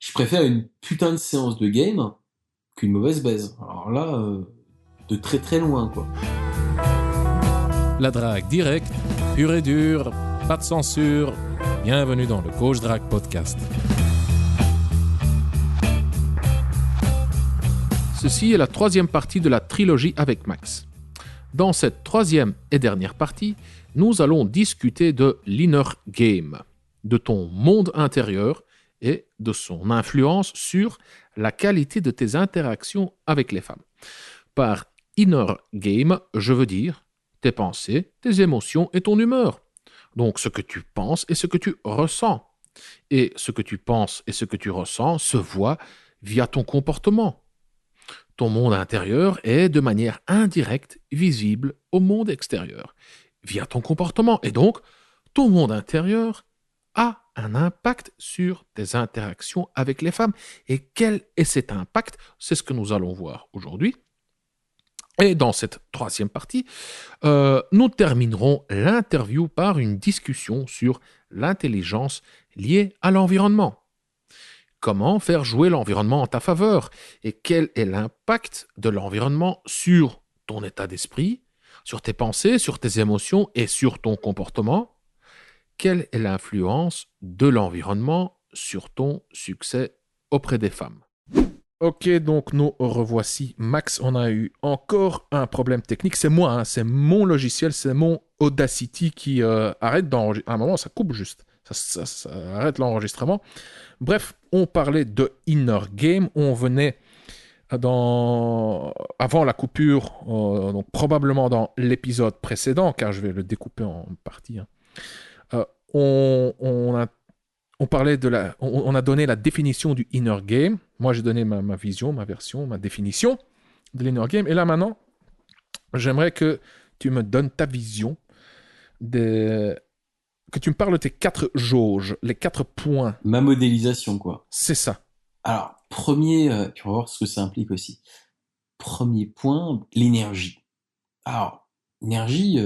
je préfère une putain de séance de game qu'une mauvaise baise. Alors là, de très très loin, quoi. La drague directe, pure et dure, pas de censure. Bienvenue dans le Coach Drague Podcast. Ceci est la troisième partie de la trilogie avec Max. Dans cette troisième et dernière partie, nous allons discuter de l'inner game, de ton monde intérieur et de son influence sur la qualité de tes interactions avec les femmes. Par inner game, je veux dire tes pensées, tes émotions et ton humeur. Donc ce que tu penses et ce que tu ressens. Et ce que tu penses et ce que tu ressens se voit via ton comportement. Ton monde intérieur est de manière indirecte visible au monde extérieur, via ton comportement. Et donc, ton monde intérieur a un impact sur tes interactions avec les femmes. Et quel est cet impact? C'est ce que nous allons voir aujourd'hui. Et dans cette troisième partie, nous terminerons l'interview par une discussion sur l'intelligence liée à l'environnement. Comment faire jouer l'environnement en ta faveur et quel est l'impact de l'environnement sur ton état d'esprit, sur tes pensées, sur tes émotions et sur ton comportement? Quelle est l'influence de l'environnement sur ton succès auprès des femmes? Ok, donc nous revoici. Max, on a eu encore un problème technique. C'est moi, hein, c'est mon logiciel, c'est mon Audacity qui arrête d'enregistrer. À un moment, ça coupe juste. Ça arrête l'enregistrement. Bref, on parlait de Inner Game. On venait avant la coupure, donc probablement dans l'épisode précédent, car je vais le découper en parties. Hein. On parlait on a donné la définition du Inner Game. Moi, j'ai donné ma vision, ma version, ma définition de l'Inner Game. Et là, maintenant, j'aimerais que tu me donnes ta vision que tu me parles de tes 4 jauges, les 4 points. Ma modélisation, quoi. C'est ça. Alors, premier, puis on va voir ce que ça implique aussi. Premier point, l'énergie. Alors, l'énergie,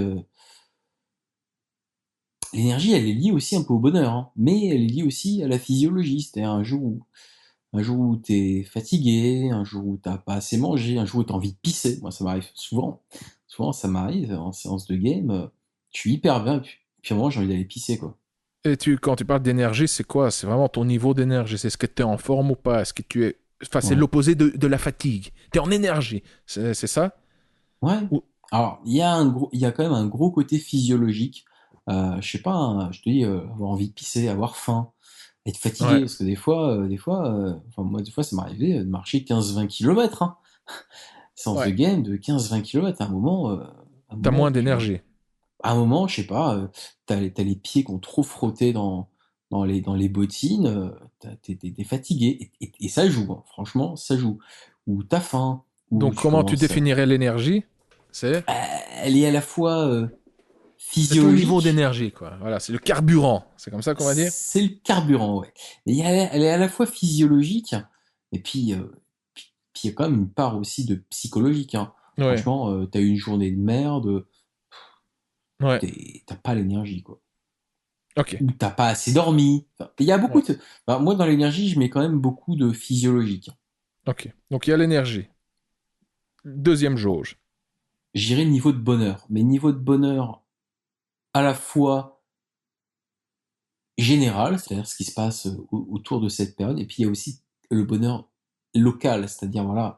elle est liée aussi un peu au bonheur, hein, mais elle est liée aussi à la physiologie. C'est-à-dire un jour où t'es fatigué, un jour où t'as pas assez mangé, un jour où t'as envie de pisser. Moi, ça m'arrive souvent. Souvent, ça m'arrive en séance de game. Je suis hyper bien, puis à un moment, j'ai envie d'aller pisser, quoi. Et quand tu parles d'énergie, c'est quoi? C'est vraiment ton niveau d'énergie. C'est ce que tu es en forme ou pas? Est-ce que tu es... Enfin, c'est Ouais. l'opposé de la fatigue. Tu es en énergie. C'est ça? Ouais. Ou... Alors, il y a quand même un gros côté physiologique. Je sais pas, hein, je te dis, avoir envie de pisser, avoir faim, être fatigué, Ouais. parce que enfin, moi, des fois, ça m'arrivait de marcher 15-20 km, hein. Séance de Ouais. game de 15-20 km, T'as moins d'énergie. à un moment, je sais pas, t'as les pieds qui ont trop frotté dans les bottines, t'es fatigué, et ça joue, hein, franchement, ça joue. Ou t'as faim, ou Donc, tu comment tu commences définirais l'énergie? C'est... elle est à la fois C'est ton niveau physiologique, d'énergie, quoi. Voilà, c'est le carburant. C'est comme ça qu'on va dire? c'est le carburant, ouais. Mais elle est à la fois physiologique, et puis il y a quand même une part aussi de psychologique, hein. Ouais. Franchement, t'as eu une journée de merde, Ouais. t'as pas l'énergie, quoi. Ok. Ou t'as pas assez dormi. Enfin, il y a beaucoup Ouais. de... Enfin, moi, dans l'énergie, je mets quand même beaucoup de physiologique. Ok. Donc, il y a l'énergie. Deuxième jauge. J'irai niveau de bonheur. Mais niveau de bonheur à la fois général, c'est-à-dire ce qui se passe autour de cette période, et puis il y a aussi le bonheur local, c'est-à-dire, voilà,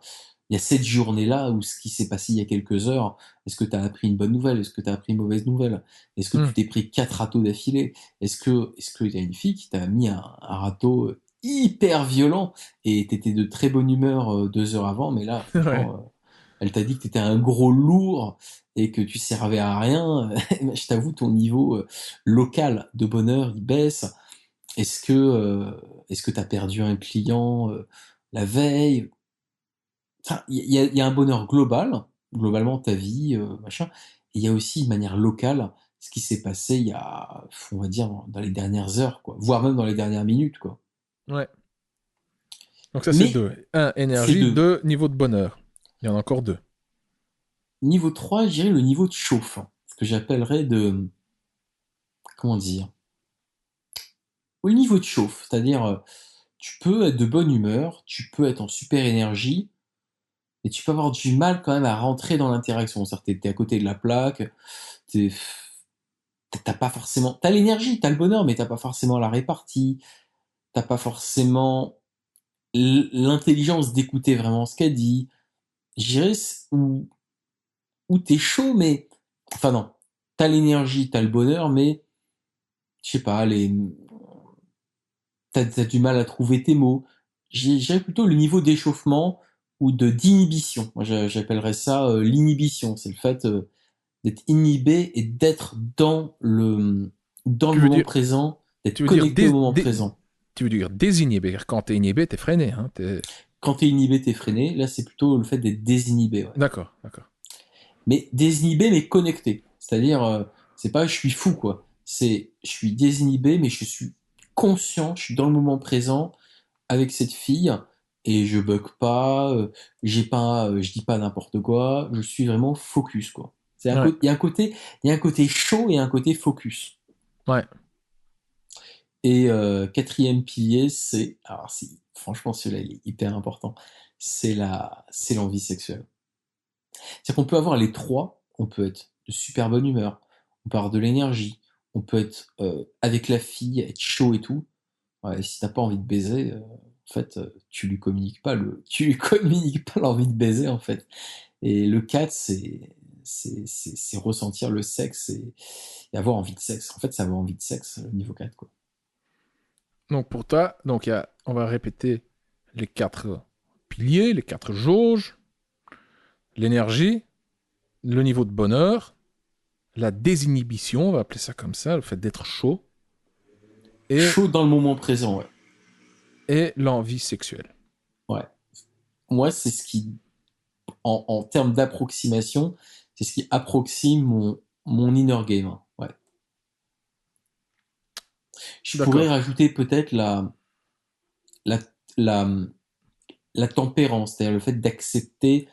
il y a cette journée-là où ce qui s'est passé il y a quelques heures, est-ce que tu as appris une bonne nouvelle? Est-ce que tu as appris une mauvaise nouvelle? Est-ce que Hmm. tu t'es pris 4 râteaux d'affilée? Est-ce que il y a une fille qui t'a mis un râteau hyper violent et t'étais de très bonne humeur 2 heures avant, mais là, Ouais. franchement, elle t'a dit que t'étais un gros lourd et que tu servais à rien. Je t'avoue, ton niveau local de bonheur, il baisse. Est-ce que t'as perdu un client la veille? Enfin, il y a un bonheur global, globalement ta vie, machin. Et il y a aussi une manière locale ce qui s'est passé il y a, on va dire, dans les dernières heures, quoi, voire même dans les dernières minutes, quoi. Ouais. Donc, ça, c'est Mais deux. Un, c'est énergie. deux. Deux, niveau de bonheur. Il y en a encore deux. Niveau 3, je dirais le niveau de chauffe, ce que j'appellerais de, comment dire, au niveau de chauffe, c'est-à-dire tu peux être de bonne humeur, tu peux être en super énergie, et tu peux avoir du mal quand même à rentrer dans l'interaction. C'est-à-dire, t'es à côté de la plaque, t'es, t'as pas forcément, t'as l'énergie, t'as le bonheur, mais t'as pas forcément la répartie, t'as pas forcément l'intelligence d'écouter vraiment ce qu'elle dit. Je dirais où t'es chaud, mais, enfin non, t'as l'énergie, t'as le bonheur, mais, je sais pas, t'as du mal à trouver tes mots. J'irais plutôt le niveau d'échauffement ou d'inhibition. Moi, j'appellerais ça l'inhibition. C'est le fait d'être inhibé et d'être dans le Tu veux moment dire, présent, d'être tu veux dire, connecté au moment présent. tu veux dire désinhibé. Quand t'es inhibé, t'es freiné. Hein, Quand t'es inhibé, t'es freiné. Là, c'est plutôt le fait d'être désinhibé. Ouais. D'accord, d'accord. Mais désinhibé, mais connecté. C'est-à-dire, c'est pas je suis fou, quoi. C'est je suis désinhibé, mais je suis conscient, je suis dans le moment présent avec cette fille et je bug pas, je dis pas n'importe quoi, je suis vraiment focus, quoi. Ouais, Il y a un côté chaud et un côté focus. ouais. Et quatrième pilier, franchement celui-là il est hyper important. C'est l'envie sexuelle. C'est qu'on peut avoir les trois, on peut être de super bonne humeur, on peut avoir de l'énergie, on peut être avec la fille, être chaud et tout. Ouais, si t'as pas envie de baiser, en fait, tu lui communiques pas l'envie de baiser en fait. Et le 4, c'est ressentir le sexe et avoir envie de sexe. En fait, c'est avoir envie de sexe, le niveau 4 quoi. Donc pour toi, on va répéter les 4 piliers, les 4 jauges, l'énergie, le niveau de bonheur, la désinhibition, on va appeler ça comme ça, le fait d'être chaud, et, Chaud dans le moment présent, ouais. et l'envie sexuelle. Ouais. Moi, c'est ce qui, en termes d'approximation, c'est ce qui approxime mon inner game, hein. Ouais. Je pourrais D'accord. rajouter peut-être la, la, la tempérance, c'est-à-dire le fait d'accepter.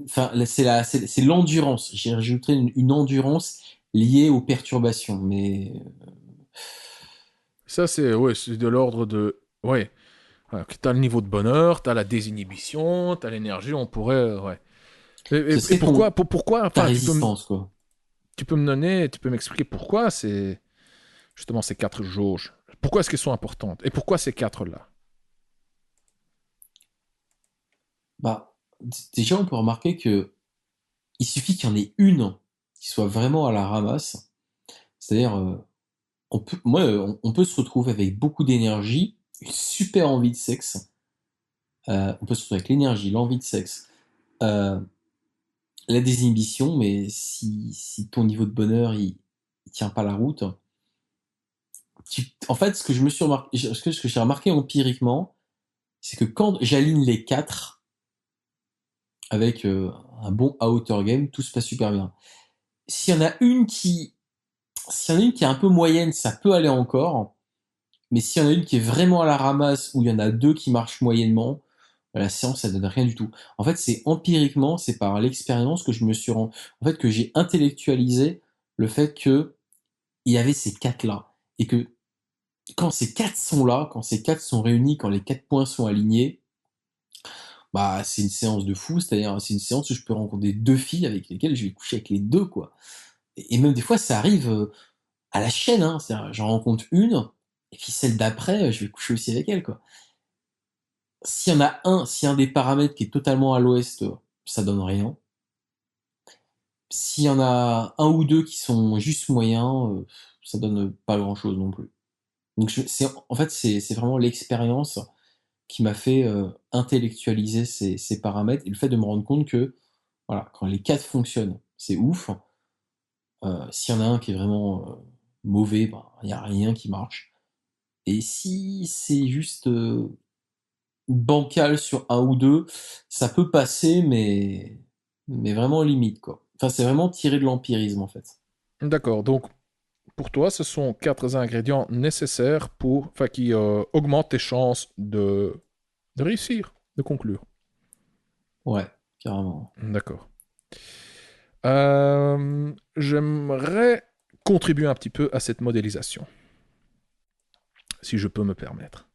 Enfin, c'est l'endurance. J'ai rajouté une endurance liée aux perturbations. Mais Ça, c'est de l'ordre de... Ouais. Ouais, tu as le niveau de bonheur, tu as la désinhibition, tu as l'énergie, on pourrait... Ouais. ce Et serait pourquoi, pourquoi, ta enfin, résistance, quoi. tu peux me donner, tu peux m'expliquer pourquoi c'est justement ces 4 jauges. Pourquoi est-ce qu'elles sont importantes? Et pourquoi ces 4-là? Bah, déjà, on peut remarquer que il suffit qu'il y en ait une qui soit vraiment à la ramasse. C'est-à-dire, on peut se retrouver avec beaucoup d'énergie, une super envie de sexe. On peut se retrouver avec l'énergie, l'envie de sexe, euh, la désinhibition, mais si ton niveau de bonheur, il tient pas la route, en fait, ce que je me suis remarqué, ce que j'ai remarqué empiriquement, c'est que quand j'aligne les quatre avec un bon outer game, tout se passe super bien. S'il y en a une qui, s'il y en a une qui est un peu moyenne, ça peut aller encore. Mais s'il y en a une qui est vraiment à la ramasse, ou il y en a deux qui marchent moyennement, la séance, ça donne rien du tout. En fait, c'est empiriquement, c'est par l'expérience que je me suis rendu, en fait, que j'ai intellectualisé le fait que il y avait ces quatre-là. Et que quand ces quatre sont là, quand ces quatre sont réunis, quand les quatre points sont alignés, bah, c'est une séance de fou, c'est-à-dire, c'est une séance où je peux rencontrer deux filles avec lesquelles je vais coucher avec les deux, quoi. Et même des fois, ça arrive à la chaîne, hein. C'est-à-dire, j'en rencontre une, et puis celle d'après, je vais coucher aussi avec elle, quoi. S'il y a un des paramètres qui est totalement à l'ouest, ça donne rien. S'il y en a un ou deux qui sont juste moyens, ça donne pas grand-chose non plus. Donc, en fait, c'est vraiment l'expérience qui m'a fait intellectualiser ces paramètres et le fait de me rendre compte que, voilà, quand les quatre fonctionnent, c'est ouf. S'il y en a un qui est vraiment mauvais, ben, il n'y a rien qui marche. Et si c'est juste bancal sur un ou deux, ça peut passer, mais vraiment limite, quoi. Enfin, c'est vraiment tiré de l'empirisme, en fait. D'accord. Donc, pour toi, ce sont 4 ingrédients nécessaires enfin, qui augmentent tes chances de réussir, de conclure. Ouais, carrément. D'accord. J'aimerais contribuer un petit peu à cette modélisation, si je peux me permettre.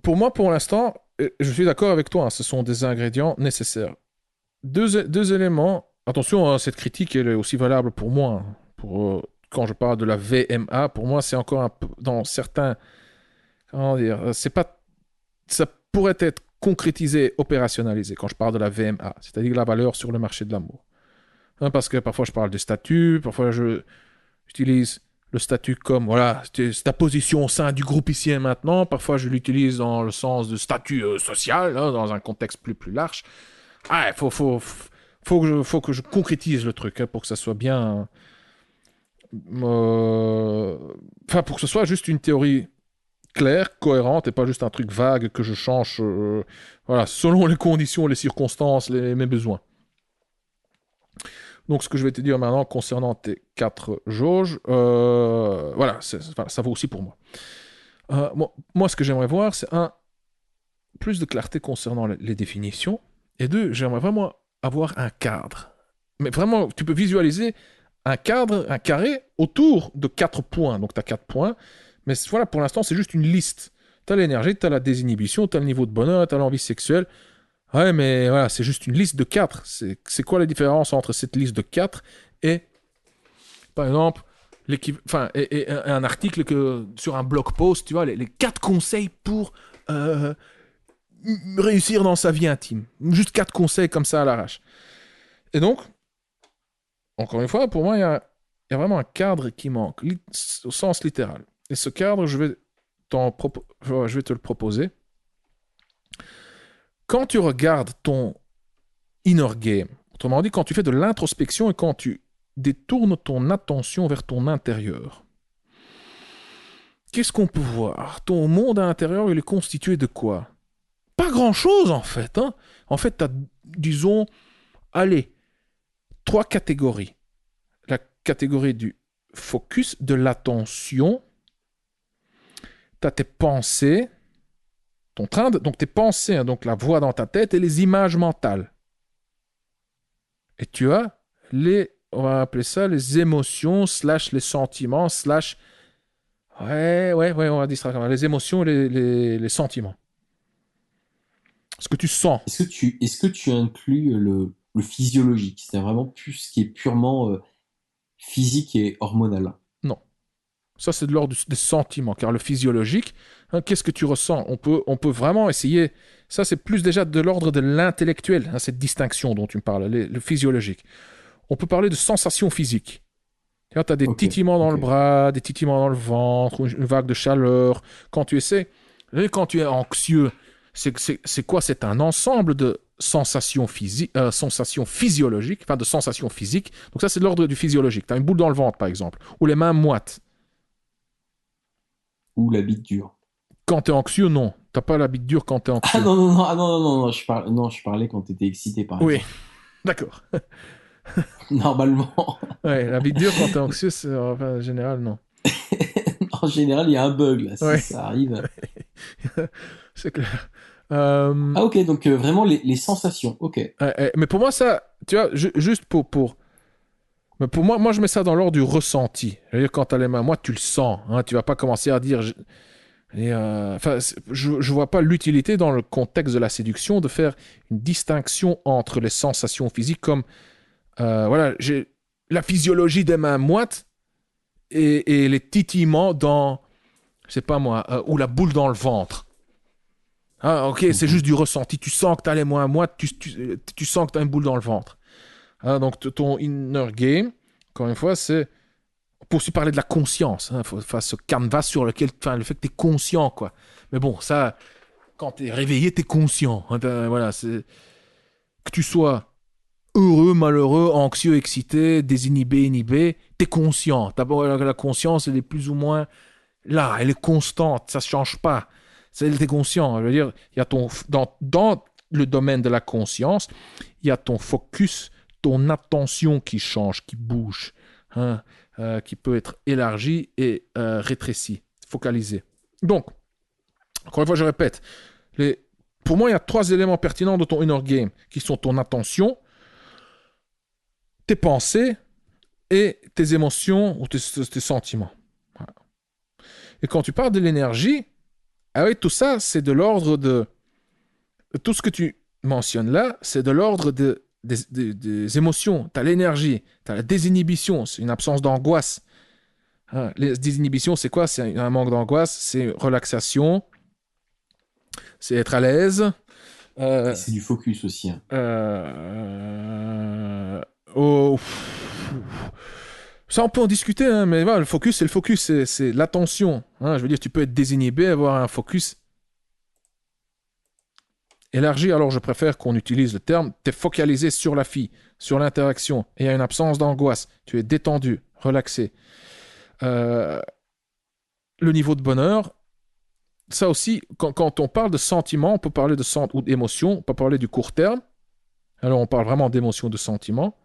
pour moi, pour l'instant, je suis d'accord avec toi, hein, ce sont des ingrédients nécessaires. Deux éléments. Attention, hein, cette critique, elle est aussi valable pour moi. Hein. Quand je parle de la VMA, pour moi, c'est encore un peu dans certains. Comment dire c'est pas, ça pourrait être concrétisé, opérationnalisé quand je parle de la VMA, c'est-à-dire la valeur sur le marché de l'amour. Hein, parce que parfois je parle de statut, parfois j'utilise le statut comme, voilà, c'est ta position au sein du groupe ici et maintenant. Parfois je l'utilise dans le sens de statut social, hein, dans un contexte plus large. Ah, faut que je concrétise le truc hein, pour que ça soit bien. Enfin, pour que ce soit juste une théorie claire, cohérente et pas juste un truc vague que je change voilà, selon les conditions, les circonstances, mes besoins. Donc, ce que je vais te dire maintenant concernant tes 4 jauges, voilà, ça vaut aussi pour moi. Moi, ce que j'aimerais voir, c'est plus de clarté concernant les définitions, et deux, j'aimerais vraiment avoir un cadre. Mais vraiment, tu peux visualiser un cadre, un carré autour de 4 points. Donc, tu as 4 points, mais voilà, pour l'instant, c'est juste une liste. Tu as l'énergie, tu as la désinhibition, tu as le niveau de bonheur, tu as l'envie sexuelle. Ouais, mais voilà, c'est juste une liste de 4. C'est quoi la différence entre cette liste de 4 et, par exemple, et un article sur un blog post, tu vois, les 4 conseils pour réussir dans sa vie intime. Juste 4 conseils comme ça à l'arrache. Et donc, encore une fois, pour moi, il y a vraiment un cadre qui manque, au sens littéral. Et ce cadre, je vais te le proposer. Quand tu regardes ton inner game, autrement dit, quand tu fais de l'introspection et quand tu détournes ton attention vers ton intérieur, qu'est-ce qu'on peut voir? Ton monde intérieur, il est constitué de quoi? Pas grand-chose, en fait. Hein. En fait, tu as, disons, allez, 3 catégories. La catégorie du focus, de l'attention, tu as tes pensées, donc tes pensées, hein, donc la voix dans ta tête et les images mentales. Et tu as on va appeler ça les émotions, / les sentiments, / ouais, on va dire ça, les émotions et les sentiments. Ce que tu sens. Est-ce que tu inclus le physiologique? C'est vraiment plus ce qui est purement physique et hormonal. Non. Ça, c'est de l'ordre des sentiments, car le physiologique, hein, qu'est-ce que tu ressens? On peut vraiment essayer. Ça, c'est plus déjà de l'ordre de l'intellectuel, hein, cette distinction dont tu me parles, le physiologique. On peut parler de sensations physiques. Tu as des titillements dans le bras, des titillements dans le ventre, une vague de chaleur. Quand tu es anxieux, c'est quoi? C'est un ensemble de sensations physiologiques, enfin de sensations physiques. Donc ça, c'est de l'ordre du physiologique. Tu as une boule dans le ventre, par exemple, ou les mains moites. Ou la bite dure. Quand tu es anxieux, non. Tu n'as pas la bite dure quand tu es Ah anxieux. non, non, non, ah, non, non, non, non, je parlais quand tu étais excité, par Oui, exemple. d'accord. Normalement. Ouais, la bite dure quand tu es anxieux, en général, non. En général, il y a un bug là, si Ouais. ça arrive. C'est clair. Ah ok, donc vraiment les sensations, ok. Mais pour moi, ça, tu vois, juste mais pour moi, je mets ça dans l'ordre du ressenti. Je veux dire, quand tu as les mains, moi, tu le sens. Hein, tu vas pas commencer à dire. Je vois pas l'utilité dans le contexte de la séduction de faire une distinction entre les sensations physiques comme, voilà, j'ai la physiologie des mains moites et les titillements dans, je sais pas moi, ou la boule dans le ventre. Ah, ok, c'est juste du ressenti. Tu sens que tu as les mains moites, tu sens que tu as une boule dans le ventre. Hein, donc ton inner game, encore une fois, c'est pour aussi parler de la conscience. Hein, faut faire ce canevas sur lequel, le fait que tu es conscient, quoi. Mais bon, ça, quand tu es réveillé, tu es conscient. Hein, voilà, c'est que tu sois heureux, malheureux, anxieux, excité, désinhibé, inhibé, tu es conscient. La conscience, elle est plus ou moins là, elle est constante, ça ne change pas. Tu es conscient. Je veux dire, il y a dans le domaine de la conscience, il y a ton focus, ton attention qui change, qui bouge, hein, qui peut être élargie et rétrécie, focalisée. Donc, encore une fois, je répète, pour moi, il y a 3 éléments pertinents de ton inner game, qui sont ton attention, tes pensées et tes émotions ou tes sentiments. Voilà. Et quand tu parles de l'énergie, Ah oui, tout ça, c'est de l'ordre de... Tout ce que tu mentionnes là, c'est de l'ordre des émotions. Tu as l'énergie, tu as la désinhibition, c'est une absence d'angoisse. Hein, les désinhibitions, c'est quoi? C'est un manque d'angoisse, c'est relaxation, c'est être à l'aise. Et Euh, c'est du focus aussi, hein. euh, oh, ça, on peut en discuter, hein, mais voilà, le focus, c'est le focus, c'est l'attention. Hein, je veux dire, tu peux être désinhibé, avoir un focus élargi. Alors, je préfère qu'on utilise le terme tu es focalisé sur la fille, sur l'interaction, et il y a une absence d'angoisse. Tu es détendu, relaxé. Euh, le niveau de bonheur, ça aussi, quand on parle de sentiments, on peut parler ou d'émotions, on peut parler du court terme. Alors, on parle vraiment d'émotions, de sentiments.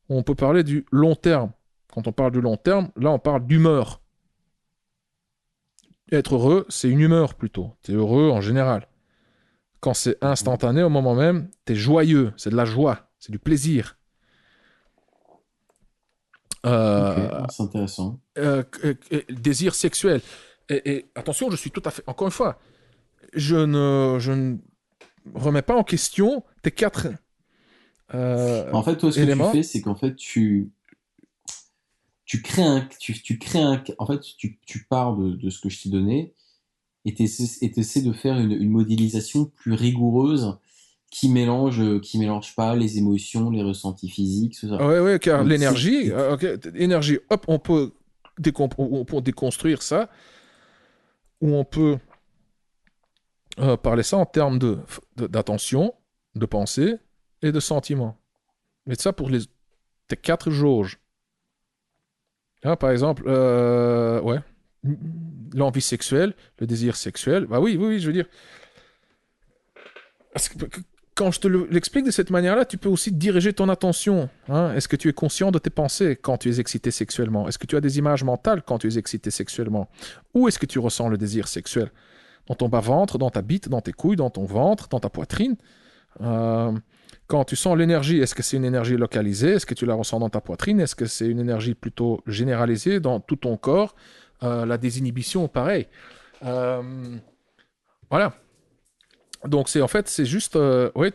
On peut parler du long terme. Quand on parle du long terme, là, on parle d'humeur. Être heureux, c'est une humeur plutôt. Tu es heureux en général. Quand c'est instantané, au moment même, tu es joyeux. C'est de la joie, c'est du plaisir. Ok, Euh, c'est intéressant. désir sexuel. Et attention, je suis tout à fait... Encore une fois, je ne remets pas en question tes quatre En fait, toi, ce que tu éléments. fais, c'est qu'en fait, tu crées en fait, tu pars de ce que je t'ai donné et t'essaies de faire une modélisation plus rigoureuse qui mélange pas les émotions, les ressentis physiques, tout ça. Oui, oui, car Donc, l'énergie, ok, énergie, hop, on peut déconstruire ça, ou on peut parler ça en termes d'attention, de pensée et de sentiment. Mais ça pour tes quatre jauges. Hein, par exemple, ouais, l'envie sexuelle, le désir sexuel, bah oui, oui, oui, je veux dire, parce que quand je te l'explique de cette manière-là, tu peux aussi diriger ton attention. Hein. Est-ce que tu es conscient de tes pensées quand tu es excité sexuellement? Est-ce que tu as des images mentales quand tu es excité sexuellement? Où est-ce que tu ressens le désir sexuel? Dans ton bas-ventre, dans ta bite, dans tes couilles, dans ton ventre, dans ta poitrine? Euh, Quand tu sens l'énergie, est-ce que c'est une énergie localisée? Est-ce que tu la ressens dans ta poitrine? Est-ce que c'est une énergie plutôt généralisée dans tout ton corps? La désinhibition, pareil. Euh, voilà. Donc c'est en fait c'est juste ouais,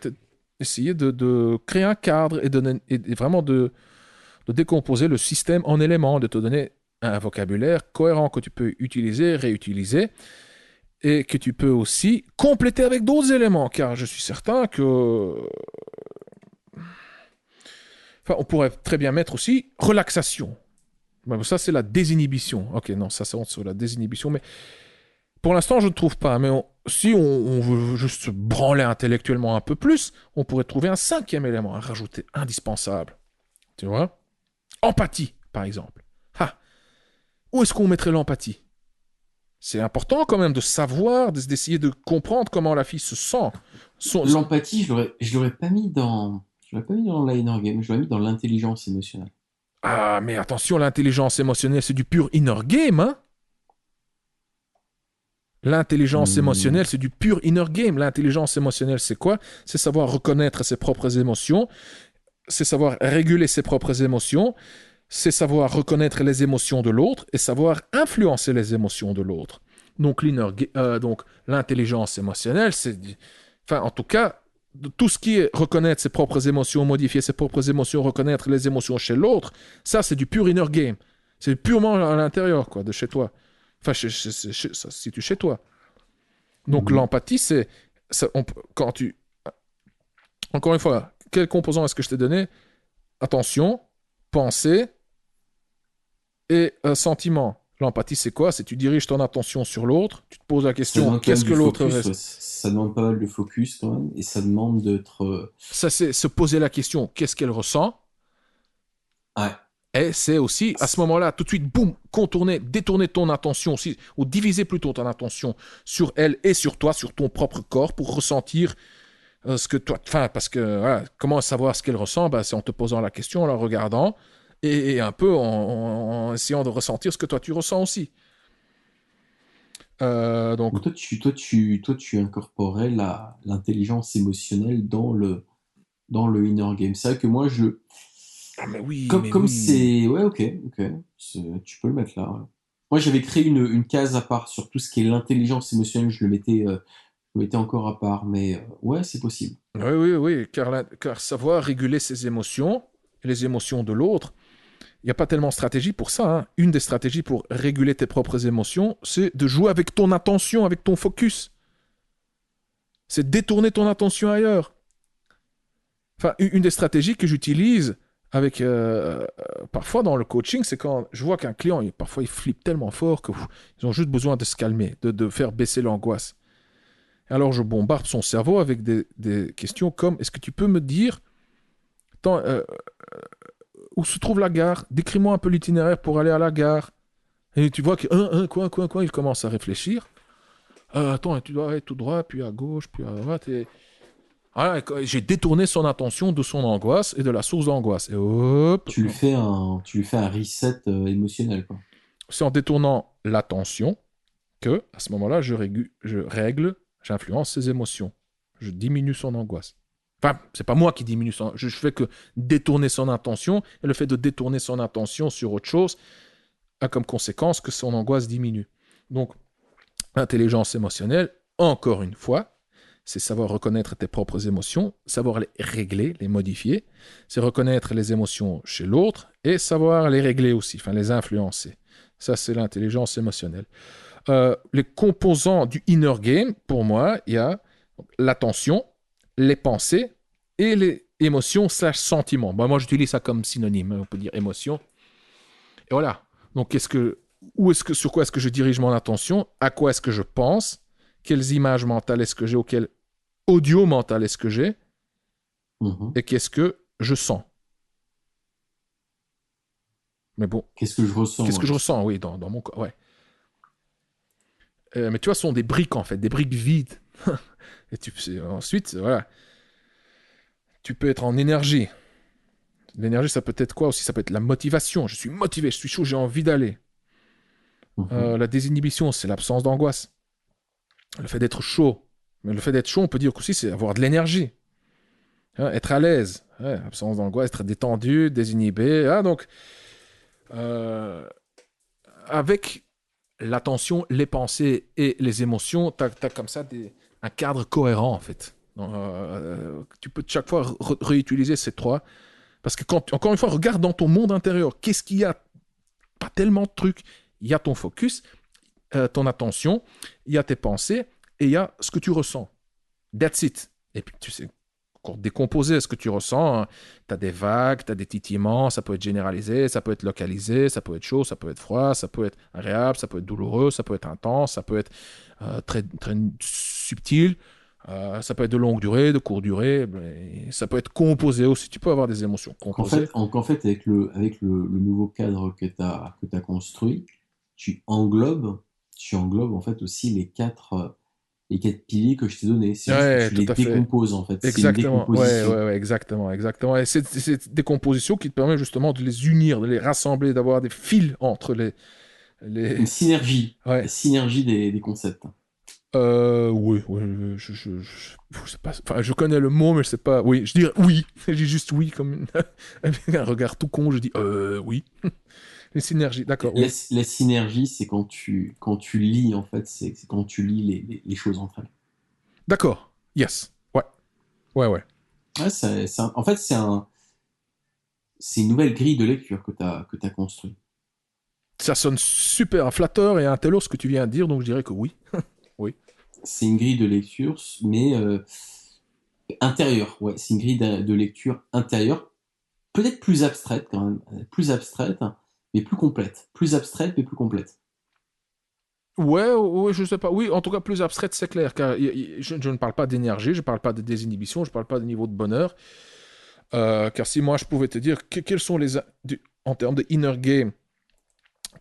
essayer de créer un cadre et vraiment de décomposer le système en éléments, de te donner un vocabulaire cohérent que tu peux utiliser, réutiliser et que tu peux aussi compléter avec d'autres éléments, car je suis certain que enfin, on pourrait très bien mettre aussi relaxation. Ça, c'est la désinhibition. Ok, non, ça rentre sur la désinhibition, mais pour l'instant, je ne trouve pas. Mais si on veut juste se branler intellectuellement un peu plus, on pourrait trouver un cinquième élément à rajouter, indispensable. Tu vois? Empathie, par exemple. Ah, où est-ce qu'on mettrait l'empathie? C'est important quand même de savoir, d'essayer de comprendre comment la fille se sent. l'empathie, je l'aurais pas mis je l'aurais pas mis dans l'inner game, je l'aurais mis dans l'intelligence émotionnelle. Ah, mais attention, l'intelligence émotionnelle, c'est du pur inner game, hein? L'intelligence Hmm, émotionnelle, c'est du pur inner game. L'intelligence émotionnelle, c'est quoi? C'est savoir reconnaître ses propres émotions, c'est savoir réguler ses propres émotions, c'est savoir reconnaître les émotions de l'autre et savoir influencer les émotions de l'autre. Donc, donc l'intelligence émotionnelle, enfin, en tout cas, tout ce qui est reconnaître ses propres émotions, modifier ses propres émotions, reconnaître les émotions chez l'autre, ça, c'est du pur inner game. C'est purement à l'intérieur, quoi, de chez toi. Enfin, ça se situe chez toi. Donc, mhm. l'empathie, c'est quand tu... Encore une fois, quel composant est-ce que je t'ai donné? Attention, pensée, et un sentiment. L'empathie, c'est quoi? C'est tu diriges ton attention sur l'autre, tu te poses la Ça question, demande quand même qu'est-ce que du l'autre focus, reste? ouais. Ça demande pas mal de focus quand même, et ça demande d'être, Ça, c'est se poser la question, qu'est-ce qu'elle ressent? ouais. Et c'est aussi, à ce moment-là, tout de suite, boum, contourner, détourner ton attention aussi, ou diviser plutôt ton attention sur elle et sur toi, sur ton propre corps, pour ressentir ce que toi... Enfin, parce que, voilà, comment savoir ce qu'elle ressent? Bah, c'est en te posant la question, en la regardant, et un peu en essayant de ressentir ce que toi, tu ressens aussi. Donc, Donc toi, tu incorporais l'intelligence émotionnelle dans le inner game. C'est vrai que moi, ah mais oui, mais comme oui. c'est, ouais, ok, tu peux le mettre là, ouais. Moi, j'avais créé une case à part sur tout ce qui est l'intelligence émotionnelle. Je le mettais encore à part, mais ouais, c'est possible. Oui, oui, oui, car savoir réguler ses émotions, et les émotions de l'autre, il n'y a pas tellement de stratégie pour ça, hein. Une des stratégies pour réguler tes propres émotions, c'est de jouer avec ton attention, avec ton focus. C'est détourner ton attention ailleurs. Enfin, une des stratégies que j'utilise avec parfois dans le coaching, c'est quand je vois qu'un client, parfois il flippe tellement fort que ils ont juste besoin de se calmer, de faire baisser l'angoisse. Alors je bombarde son cerveau avec des questions comme est-ce que tu peux me dire tant, où se trouve la gare? Décris-moi un peu l'itinéraire pour aller à la gare. Et tu vois que quoi, il commence à réfléchir. Attends, tu dois aller tout droit, puis à gauche, puis à droite. Et... Voilà, j'ai détourné son attention de son angoisse et de la source d'angoisse. Et hop, Tu lui fais un reset émotionnel, quoi. c'est en détournant l'attention que, à ce moment-là, je règle, j'influence ses émotions. Je diminue son angoisse. Enfin, c'est pas moi qui diminue son... Je fais que détourner son attention, et le fait de détourner son attention sur autre chose a comme conséquence que son angoisse diminue. Donc, l'intelligence émotionnelle, encore une fois, c'est savoir reconnaître tes propres émotions, savoir les régler, les modifier, c'est reconnaître les émotions chez l'autre et savoir les régler aussi, enfin les influencer. Ça, c'est l'intelligence émotionnelle. Les composants du inner game, pour moi, il y a l'attention, les pensées et les émotions slash sentiments. Bon, moi, j'utilise ça comme synonyme, on peut dire émotion. Et voilà. Donc, sur quoi est-ce que je dirige mon attention? À quoi est-ce que je pense? Quelles images mentales est-ce que j'ai? Ou quel audio mental est-ce que j'ai? Mhm. Et qu'est-ce que je sens? Mais bon, Qu'est-ce que je ressens, qu'est-ce que ouais. je ressens? Oui, dans mon corps, ouais. Mais tu vois, ce sont des briques, en fait, des briques vides. Et ensuite, voilà, tu peux être en énergie. L'énergie, ça peut être quoi aussi? Ça peut être la motivation. Je suis motivé, je suis chaud, j'ai envie d'aller. Mhm. La désinhibition, c'est l'absence d'angoisse. Le fait d'être chaud. Mais le fait d'être chaud, on peut dire qu'aussi, c'est avoir de l'énergie. Hein, être à l'aise. Ouais, absence d'angoisse, être détendu, désinhibé. Ah, donc, euh, avec l'attention, les pensées et les émotions, tu as comme ça un cadre cohérent, en fait. Tu peux chaque fois réutiliser ces trois. Parce que encore une fois, regarde dans ton monde intérieur. Qu'est-ce qu'il y a? Pas tellement de trucs. Il y a ton focus, ton attention, il y a tes pensées et il y a ce que tu ressens. That's it. Et puis, tu sais, encore décomposer ce que tu ressens. Tu as des vagues, tu as des titillements, ça peut être généralisé, ça peut être localisé, ça peut être chaud, ça peut être froid, ça peut être agréable, ça peut être douloureux, ça peut être intense, ça peut être très, très subtil, ça peut être de longue durée, de courte durée, ça peut être composé aussi. Tu peux avoir des émotions composées. En fait, avec le nouveau cadre que t'as construit, tu englobes en fait aussi les quatre piliers que je t'ai donnés. C'est juste que Ouais, tu tout les à fait. décomposes en fait. C'est une Exactement. Ouais, décomposition. ouais, ouais, exactement, exactement. Et c'est des compositions qui te permettent justement de les unir, de les rassembler, d'avoir des fils entre les... Une Ouais. synergie des concepts. Oui, oui, je sais pas. Enfin, je connais le mot, mais je sais pas. Oui, je dirais oui. Je dis juste oui, comme avec un regard tout con, je dis oui. Les synergies, d'accord, oui. La synergie, c'est quand tu lis en fait, c'est quand tu lis les choses entre elles. D'accord, yes. Ouais, ouais, ouais. Ouais, en fait, c'est une nouvelle grille de lecture que t'as construit. Ça sonne super flatteur et intello ce que tu viens de dire, donc je dirais que oui. Oui. C'est une grille de lecture, mais intérieure. Ouais, c'est une grille de lecture intérieure, peut-être plus abstraite quand même, plus abstraite, mais plus complète. Plus abstraite, mais plus complète. Ouais, ouais, je sais pas. Oui, en tout cas, plus abstraite, c'est clair, car je ne parle pas d'énergie, je ne parle pas de désinhibition, je ne parle pas de niveau de bonheur. Car si moi je pouvais te dire quels sont en termes de inner game,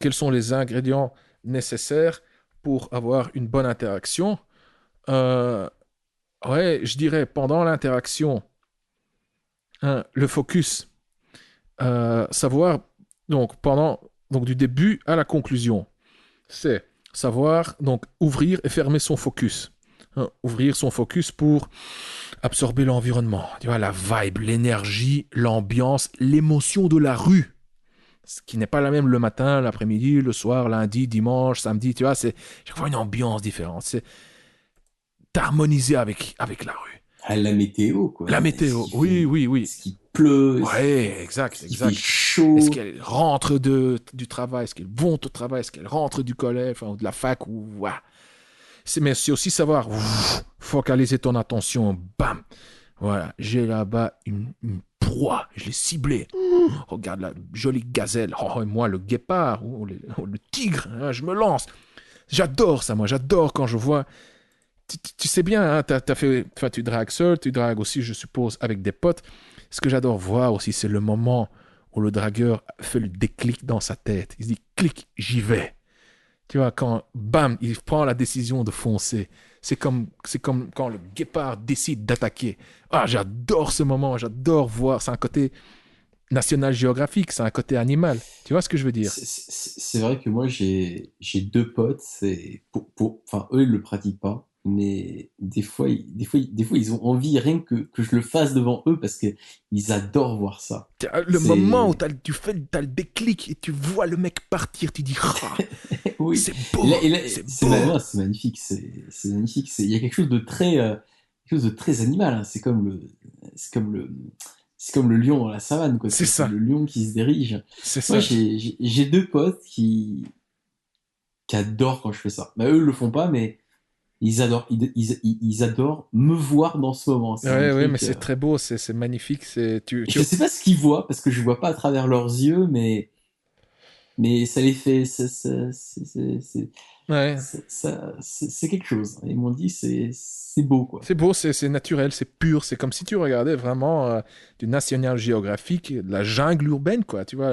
quels sont les ingrédients nécessaires pour avoir une bonne interaction, euh, ouais, je dirais pendant l'interaction, hein, le focus, savoir, donc du début à la conclusion, c'est savoir donc ouvrir et fermer son focus. Hein, ouvrir son focus pour absorber l'environnement, tu vois, la vibe, l'énergie, l'ambiance, l'émotion de la rue. Ce qui n'est pas la même le matin, l'après-midi, le soir, lundi, dimanche, samedi, tu vois, c'est chaque fois une ambiance différente. C'est d'harmoniser avec la rue. Ah, la météo, quoi. La Est-ce météo, qu'il oui, fait, oui, oui. est-ce qu'il pleut, Ouais, exact, est-ce qu'il fait exact. Est-ce chaud? qu'elles rentrent du travail? Est-ce qu'elles vont au travail? Est-ce qu'elles rentrent du collège, enfin, ou de la fac? Ou, ouah. Mais c'est aussi savoir focaliser ton attention. Bam! Voilà, j'ai là-bas une proie. Je l'ai ciblée. Regarde la jolie gazelle. Oh, et moi, le guépard. Le tigre. Hein, je me lance. J'adore ça, moi. J'adore quand je vois. Tu sais bien, hein, t'as fait, enfin, tu dragues seul, tu dragues aussi, je suppose, avec des potes. Ce que j'adore voir aussi, c'est le moment où le dragueur fait le déclic dans sa tête. Il se dit, clic, j'y vais. Tu vois, quand, bam, il prend la décision de foncer. C'est comme quand le guépard décide d'attaquer. Ah, j'adore ce moment, j'adore voir. C'est un côté National Geographic, c'est un côté animal. Tu vois ce que je veux dire? C'est vrai que moi, j'ai deux potes, enfin, eux, ils le pratiquent pas, mais des fois, ils ont envie rien que je le fasse devant eux parce que ils adorent voir ça. Le moment où C'est, t'as le déclic et tu vois le mec partir, tu dis, ah, oui. c'est beau, c'est beau. Non, c'est magnifique, c'est magnifique. Il y a quelque chose de quelque chose de très animal, hein. C'est comme c'est comme le lion dans la savane, quoi. C'est C'est ça, le lion qui se dirige. c'est Moi, ça. j'ai deux potes qui adorent quand je fais ça. Bah, eux, ils le font pas, mais ils adorent me voir dans ce moment. C'est un Ouais, ouais, mais truc. c'est très beau, c'est magnifique. Je sais pas ce qu'ils voient parce que je vois pas à travers leurs yeux, mais ça les fait. Ouais, C'est quelque chose. Ils m'ont dit c'est beau, quoi. c'est beau, c'est naturel, c'est pur. C'est comme si tu regardais vraiment du National Geographic, de la jungle urbaine, quoi. Tu vois,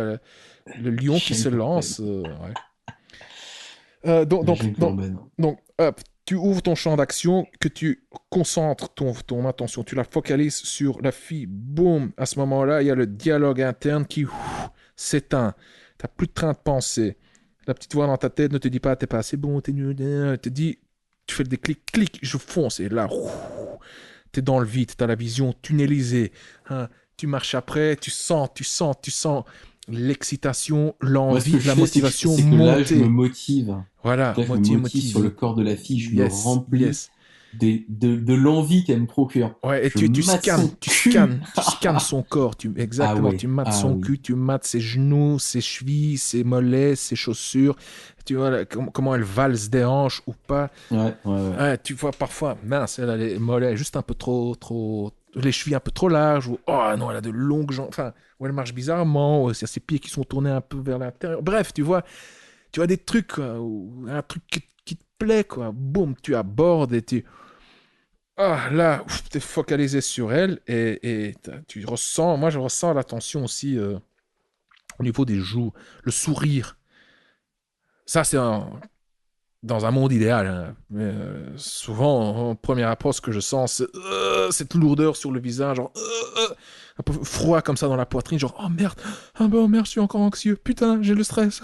le lion qui se Jungle urbaine. lance. Ouais. Euh, donc, La donc, jungle donc, urbaine. hop, tu ouvres ton champ d'action, que tu concentres ton attention, tu la focalises sur la fille. Boum, à ce moment-là, il y a le dialogue interne qui s'éteint. Tu n'as plus de train de pensée. La petite voix dans ta tête ne te dit pas, t'es pas assez bon, t'es nul. Elle te dit, tu fais le déclic, clic, je fonce. Et là, tu es dans le vide, tu as la vision tunnelisée. Hein. Tu marches après, tu sens l'excitation, Moi, ce que l'envie, je la fais, motivation c'est que là, je me monter. motive. Voilà, Là, je me motive sur le motivé. corps de la fille. Je me Yes, remplis yes. de l'envie qu'elle me procure. Ouais, et Je tu mate son cul. scannes son corps. Ah Exactement, tu ouais, mates ah son oui. cul, tu mates ses genoux, ses chevilles, ses mollets, ses chaussures. Tu vois comment elle valse des hanches ou pas. Ouais, ouais, ouais. Ouais, tu vois parfois, mince, elle a les mollets juste un peu trop, les chevilles un peu trop larges, ou oh non, elle a de longues jambes, enfin, ou elle marche bizarrement, ou c'est ses pieds qui sont tournés un peu vers l'intérieur. Bref, tu vois des trucs, quoi, ou un truc qui te plaît, quoi. Boum, tu abordes et ah, là, tu es focalisé sur elle et tu ressens, moi je ressens la tension aussi au niveau des joues, le sourire. Ça, dans un monde idéal. Hein. Mais, souvent, en première approche, ce que je sens, c'est cette lourdeur sur le visage, genre, un peu froid comme ça dans la poitrine, genre, oh merde, ah bah, oh merde, je suis encore anxieux, putain, j'ai le stress.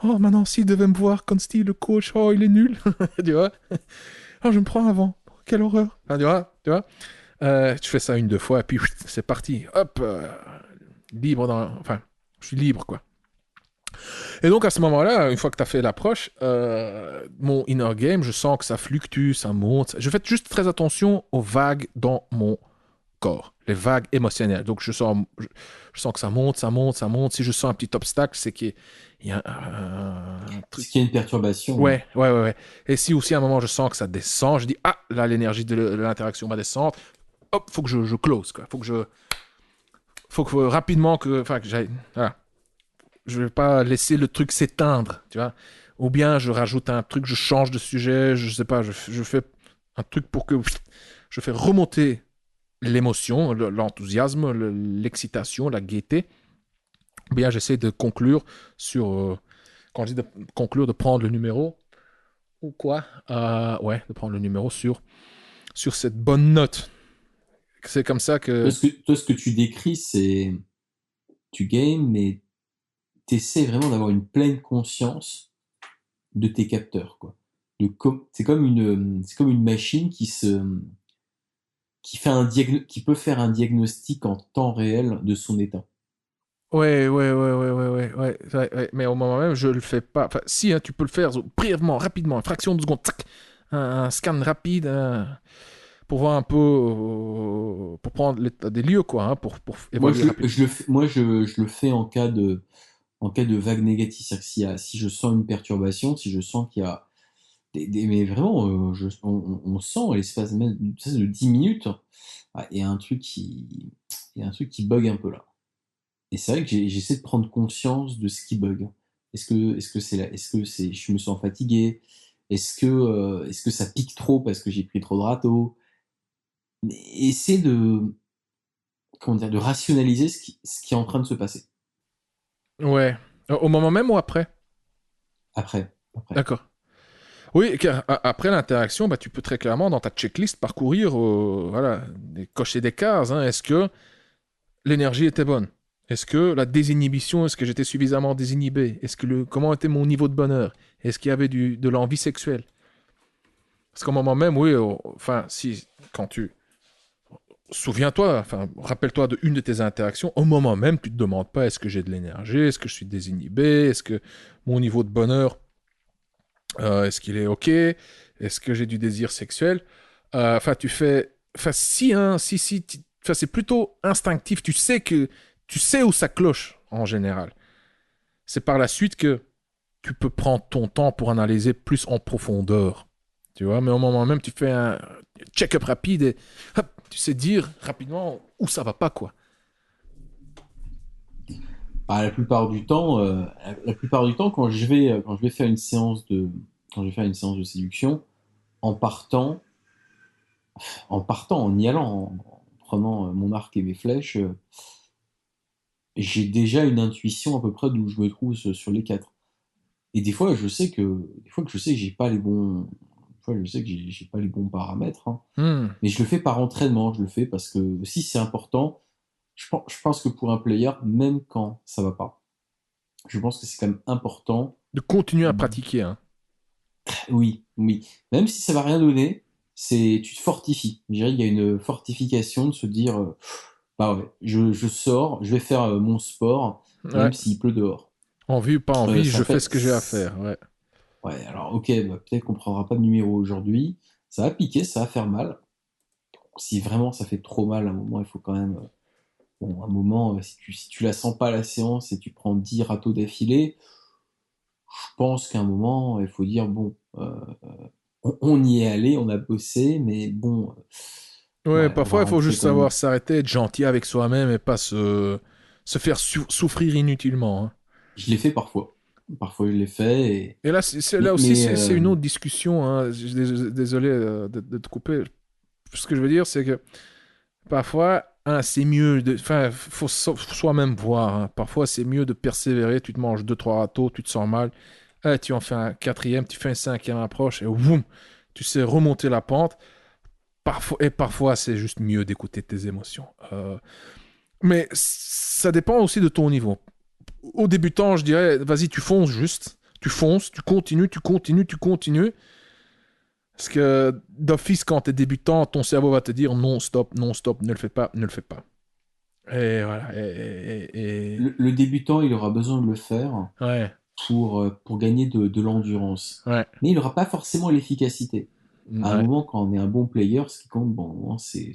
Oh, maintenant, s'il devait me voir, Consti, le coach, oh, il est nul, tu vois. Oh, je me prends avant, quelle horreur. Ah, tu vois. Tu fais ça une, deux fois, et puis c'est parti. Hop, libre enfin, je suis libre, quoi. Et donc à ce moment-là, une fois que tu as fait l'approche, mon inner game, je sens que ça fluctue, ça monte. Je fais juste très attention aux vagues dans mon corps, les vagues émotionnelles. Donc je sens que ça monte, ça monte, ça monte. Si je sens un petit obstacle, c'est qu'il y a un truc. Ce qui est une perturbation, oui. Ouais, ouais, ouais, ouais. Et si aussi à un moment je sens que ça descend, je dis, ah, là l'énergie de l'interaction va descendre. Hop, faut que je close, quoi. Faut que rapidement enfin, que j'aille. Voilà. Je vais pas laisser le truc s'éteindre, tu vois. Ou bien je rajoute un truc, je change de sujet, je sais pas, je fais un truc pour que je fais remonter l'émotion, l'enthousiasme, l'excitation, la gaieté. Ou bien j'essaie de conclure sur, quand je dis de conclure, de prendre le numéro, ou quoi ouais, de prendre le numéro sur cette bonne note. C'est comme ça que... Toi, ce que tu décris, c'est tu games, mais tu essaies vraiment d'avoir une pleine conscience de tes capteurs, quoi. C'est comme une machine qui peut faire un diagnostic en temps réel de son état. Ouais. Mais au moment même, je le fais pas. Enfin, si, hein, tu peux le faire brièvement, rapidement, une fraction de seconde, tac, un scan rapide pour voir un peu, pour prendre l'état des lieux, quoi, hein, pour Moi, évaluer rapidement. je le fais en cas de vague négative. C'est-à-dire que si je sens une perturbation, si je sens qu'il y a mais vraiment, on sent à l'espace même de 10 minutes, ah, il y a un truc qui bug un peu là. Et c'est vrai que j'essaie de prendre conscience de ce qui bug. Je me sens fatigué? Est-ce que ça pique trop parce que j'ai pris trop de râteau? Mais essayer comment dire, de rationaliser ce qui est en train de se passer. Ouais. Au moment même ou après? Après. D'accord. Oui, car après l'interaction, bah, tu peux très clairement, dans ta checklist, parcourir, voilà, cocher des cases, hein. Est-ce que l'énergie était bonne? Est-ce que la désinhibition, est-ce que j'étais suffisamment désinhibé? Comment était mon niveau de bonheur? Est-ce qu'il y avait de l'envie sexuelle? Parce qu'au moment même, oui, enfin, si, quand tu, souviens-toi, enfin, rappelle-toi de une de tes interactions, au moment même, tu te demandes pas est-ce que j'ai de l'énergie, est-ce que je suis désinhibé, est-ce que mon niveau de bonheur, est-ce qu'il est ok, est-ce que j'ai du désir sexuel? Enfin, tu fais, enfin, si, hein, si, enfin, c'est plutôt instinctif. Tu sais où ça cloche en général. C'est par la suite que tu peux prendre ton temps pour analyser plus en profondeur. Tu vois, mais au moment même, tu fais un check-up rapide et hop, tu sais dire rapidement où ça va pas, quoi. Ah, la plupart du temps, quand je vais faire quand je vais faire une séance de séduction, en partant, en y allant, en prenant mon arc et mes flèches, j'ai déjà une intuition à peu près d'où je me trouve sur les quatre. Et des fois que je sais que j'ai pas les bons, des fois, je sais que j'ai pas les bons paramètres, hein. Hmm. Mais je le fais par entraînement, je le fais parce que si c'est important, je pense que pour un player, même quand ça va pas, je pense que c'est quand même important. De continuer à pratiquer, hein. Oui, oui. Même si ça va rien donner, tu te fortifies. Je dirais qu'il y a une fortification de se dire, bah ouais, je sors, je vais faire mon sport, Ouais. même s'il pleut dehors. Envie ou pas envie, Ça je fais fait, ce que j'ai à faire, ouais. ouais, alors ok, bah, peut-être qu'on prendra pas de numéro aujourd'hui. Ça va piquer, ça va faire mal. Si vraiment ça fait trop mal, à un moment, il faut quand même, bon, un moment, si tu la sens pas la séance et tu prends 10 râteaux d'affilée, je pense qu'à un moment, il faut dire, bon, on y est allé, on a bossé, mais bon, Ouais, ouais, on va parfois il faut rentrer juste quand même. savoir s'arrêter, être gentil avec soi-même et pas se faire souffrir inutilement, hein. Je l'ai fait parfois. Parfois, je l'ai fait. Et là, là aussi, Mais c'est une autre discussion, hein. Désolé de te couper. Ce que je veux dire, c'est que parfois, hein, c'est mieux de. Enfin, faut soi-même voir, hein. Parfois, c'est mieux de persévérer. Tu te manges deux, trois râteaux, tu te sens mal. Tu en fais un quatrième, tu fais une cinquième approche et boum, tu sais remonter la pente. Parfois, c'est juste mieux d'écouter tes émotions. Mais ça dépend aussi de ton niveau. Au débutant, je dirais, vas-y, tu fonces juste. Tu fonces, tu continues, tu continues, tu continues. Parce que d'office, quand tu es débutant, ton cerveau va te dire non, stop, non, stop, ne le fais pas, ne le fais pas. Et voilà. le débutant, il aura besoin de le faire Ouais, pour gagner de l'endurance. ouais, Mais il n'aura pas forcément l'efficacité. À un ouais. moment, quand on est un bon player, ce qui compte, bon, c'est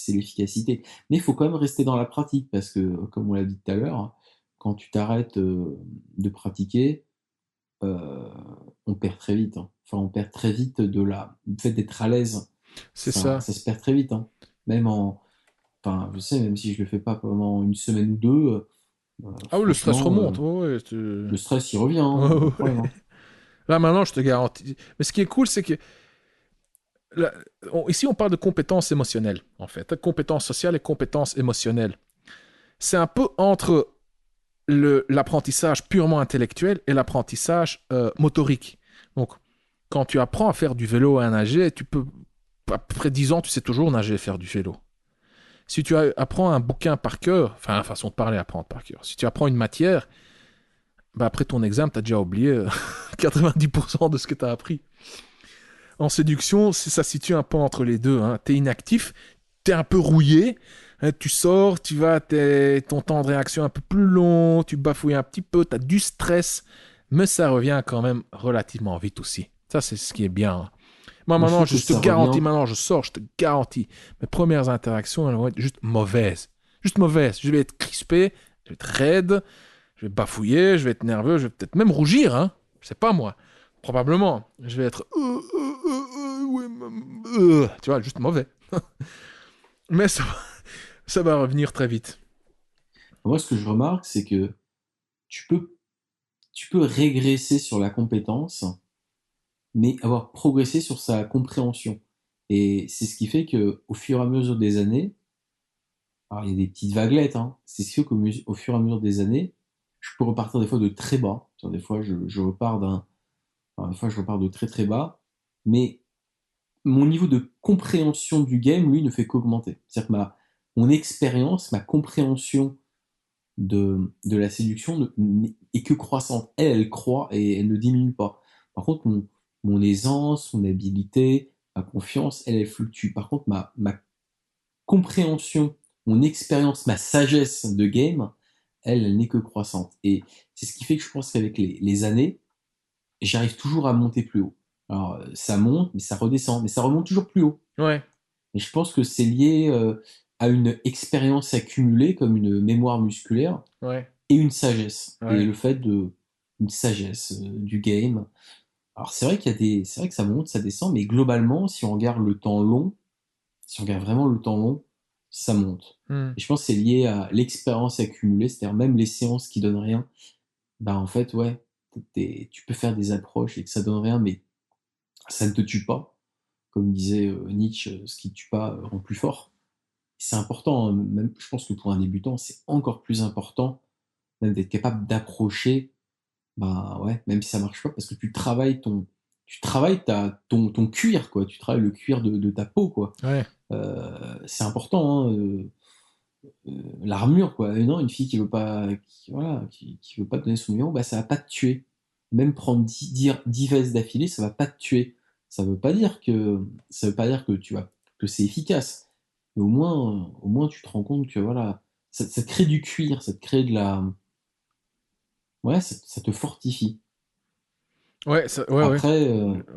l'efficacité. Mais il faut quand même rester dans la pratique parce que, comme on l'a dit tout à l'heure, quand tu t'arrêtes de pratiquer, euh, on perd très vite, hein. Enfin, on perd très vite du fait d'être à l'aise. C'est ça. Ça se perd très vite, hein. Même enfin, je sais, même si je le fais pas pendant une semaine ou deux, Ah oui, le stress franchement, remonte. Ouais, ouais, le stress, il revient, ouais, hein, pas de problème, ouais. hein. Là, maintenant, je te garantis. Mais ce qui est cool, c'est que là, ici, on parle de compétences émotionnelles, en fait. Compétences sociales et compétences émotionnelles. C'est un peu entre l'apprentissage purement intellectuel et l'apprentissage motorique. Donc, quand tu apprends à faire du vélo et à nager, tu peux, après 10 ans, tu sais toujours nager et faire du vélo. Si tu apprends un bouquin par cœur, enfin, façon de parler, apprendre par cœur, si tu apprends une matière, bah après ton examen, tu as déjà oublié 90% de ce que tu as appris. En séduction, ça se situe un peu entre les deux, hein. Tu es inactif, t'es un peu rouillé. Hein, tu sors, ton temps de réaction est un peu plus long, tu bafouilles un petit peu, tu as du stress, mais ça revient quand même relativement vite aussi. Ça, c'est ce qui est bien. Hein. Moi, Moi, je maintenant, trouve je que te ça revient. garantis, maintenant, je sors, je te garantis, mes premières interactions, elles vont être juste mauvaises. Juste mauvaises. Je vais être crispé, je vais être raide, je vais bafouiller, je vais être nerveux, je vais peut-être même rougir, hein. Je sais pas moi. Probablement. Je vais être. Ouais, tu vois, juste mauvais. Mais ça va revenir très vite. Moi, ce que je remarque, c'est que tu peux, tu peux régresser sur la compétence, mais avoir progressé sur sa compréhension. Et c'est ce qui fait que, au fur et à mesure des années, alors il y a des petites vaguelettes, hein, c'est sûr qu'au fur et à mesure des années, je peux repartir des fois de très bas. Des fois, je repars des fois, je repars de très très bas, mais mon niveau de compréhension du game, lui, ne fait qu'augmenter. C'est-à-dire que mon expérience, ma compréhension de la séduction est que croissante. Elle croît et elle ne diminue pas. Par contre, mon aisance, mon habilité, ma confiance, elle fluctue. Par contre, ma compréhension, mon expérience, ma sagesse de game, elle n'est que croissante. Et c'est ce qui fait que je pense qu'avec les années, j'arrive toujours à monter plus haut. Alors, ça monte, mais ça redescend, mais ça remonte toujours plus haut. Ouais, Et je pense que c'est lié à une expérience accumulée, comme une mémoire musculaire, ouais, et une sagesse. Et ouais. le fait une sagesse du game. Alors, c'est vrai que ça monte, ça descend, mais globalement, si on regarde le temps long, si on regarde vraiment le temps long, ça monte. Hmm. Et je pense que c'est lié à l'expérience accumulée, c'est-à-dire même les séances qui donnent rien. Bah, en fait, ouais, tu peux faire des approches et que ça donne rien, mais ça ne te tue pas. Comme disait Nietzsche, ce qui ne tue pas rend plus fort. C'est important, hein, même, je pense que pour un débutant, c'est encore plus important même d'être capable d'approcher, bah ouais, même si ça marche pas, parce que tu travailles ton cuir, quoi. Tu travailles le cuir de ta peau, quoi. Ouais. C'est important, hein, l'armure, quoi. Et non, une fille qui veut pas, voilà, qui veut pas te donner son numéro, bah ça va pas te tuer. Même prendre 10 vestes d'affilée, ça va pas te tuer. Ça veut pas dire que que c'est efficace. Mais au moins tu te rends compte que voilà, ça te crée du cuir, ça te crée de la, ouais, ça te fortifie. Ouais, ouais, ouais. Après,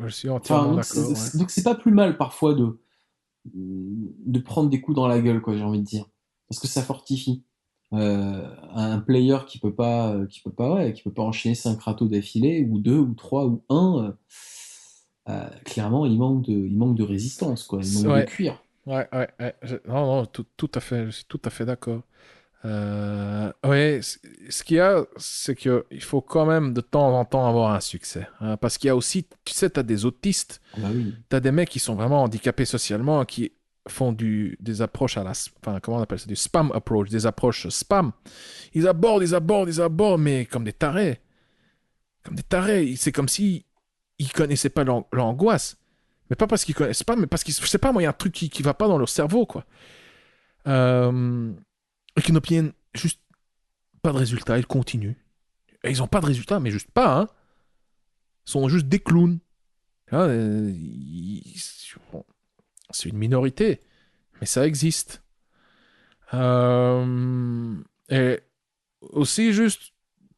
Je suis enfin, entièrement d'accord. Ouais. donc c'est pas plus mal parfois de prendre des coups dans la gueule, quoi, j'ai envie de dire, parce que ça fortifie. Un player qui peut pas enchaîner 5 râteaux d'affilée, ou deux, ou trois, ou un, clairement, il manque de résistance, quoi, il manque de Ouais, cuir. ouais, ouais. Ouais. Non, non, tout à fait, je suis tout à fait d'accord. Ouais, ce qu'il y a, c'est qu'il faut quand même de temps en temps avoir un succès. Hein, parce qu'il y a aussi, tu sais, tu as des autistes, Ah bah oui. tu as des mecs qui sont vraiment handicapés socialement, qui font des approches enfin, comment on appelle ça, du spam approach, des approches spam. Ils abordent, ils abordent, ils abordent, mais comme des tarés. Comme des tarés. C'est comme si ils connaissaient pas l'angoisse. Mais pas parce qu'ils connaissent pas, mais parce qu'ils, je sais pas, moi, il y a un truc qui va pas dans leur cerveau, quoi. Euh, et qui n'obtiennent juste pas de résultat, ils continuent. Et ils ont pas de résultat, mais juste pas, hein. Ils sont juste des clowns. Hein, bon, c'est une minorité, mais ça existe. Et aussi, juste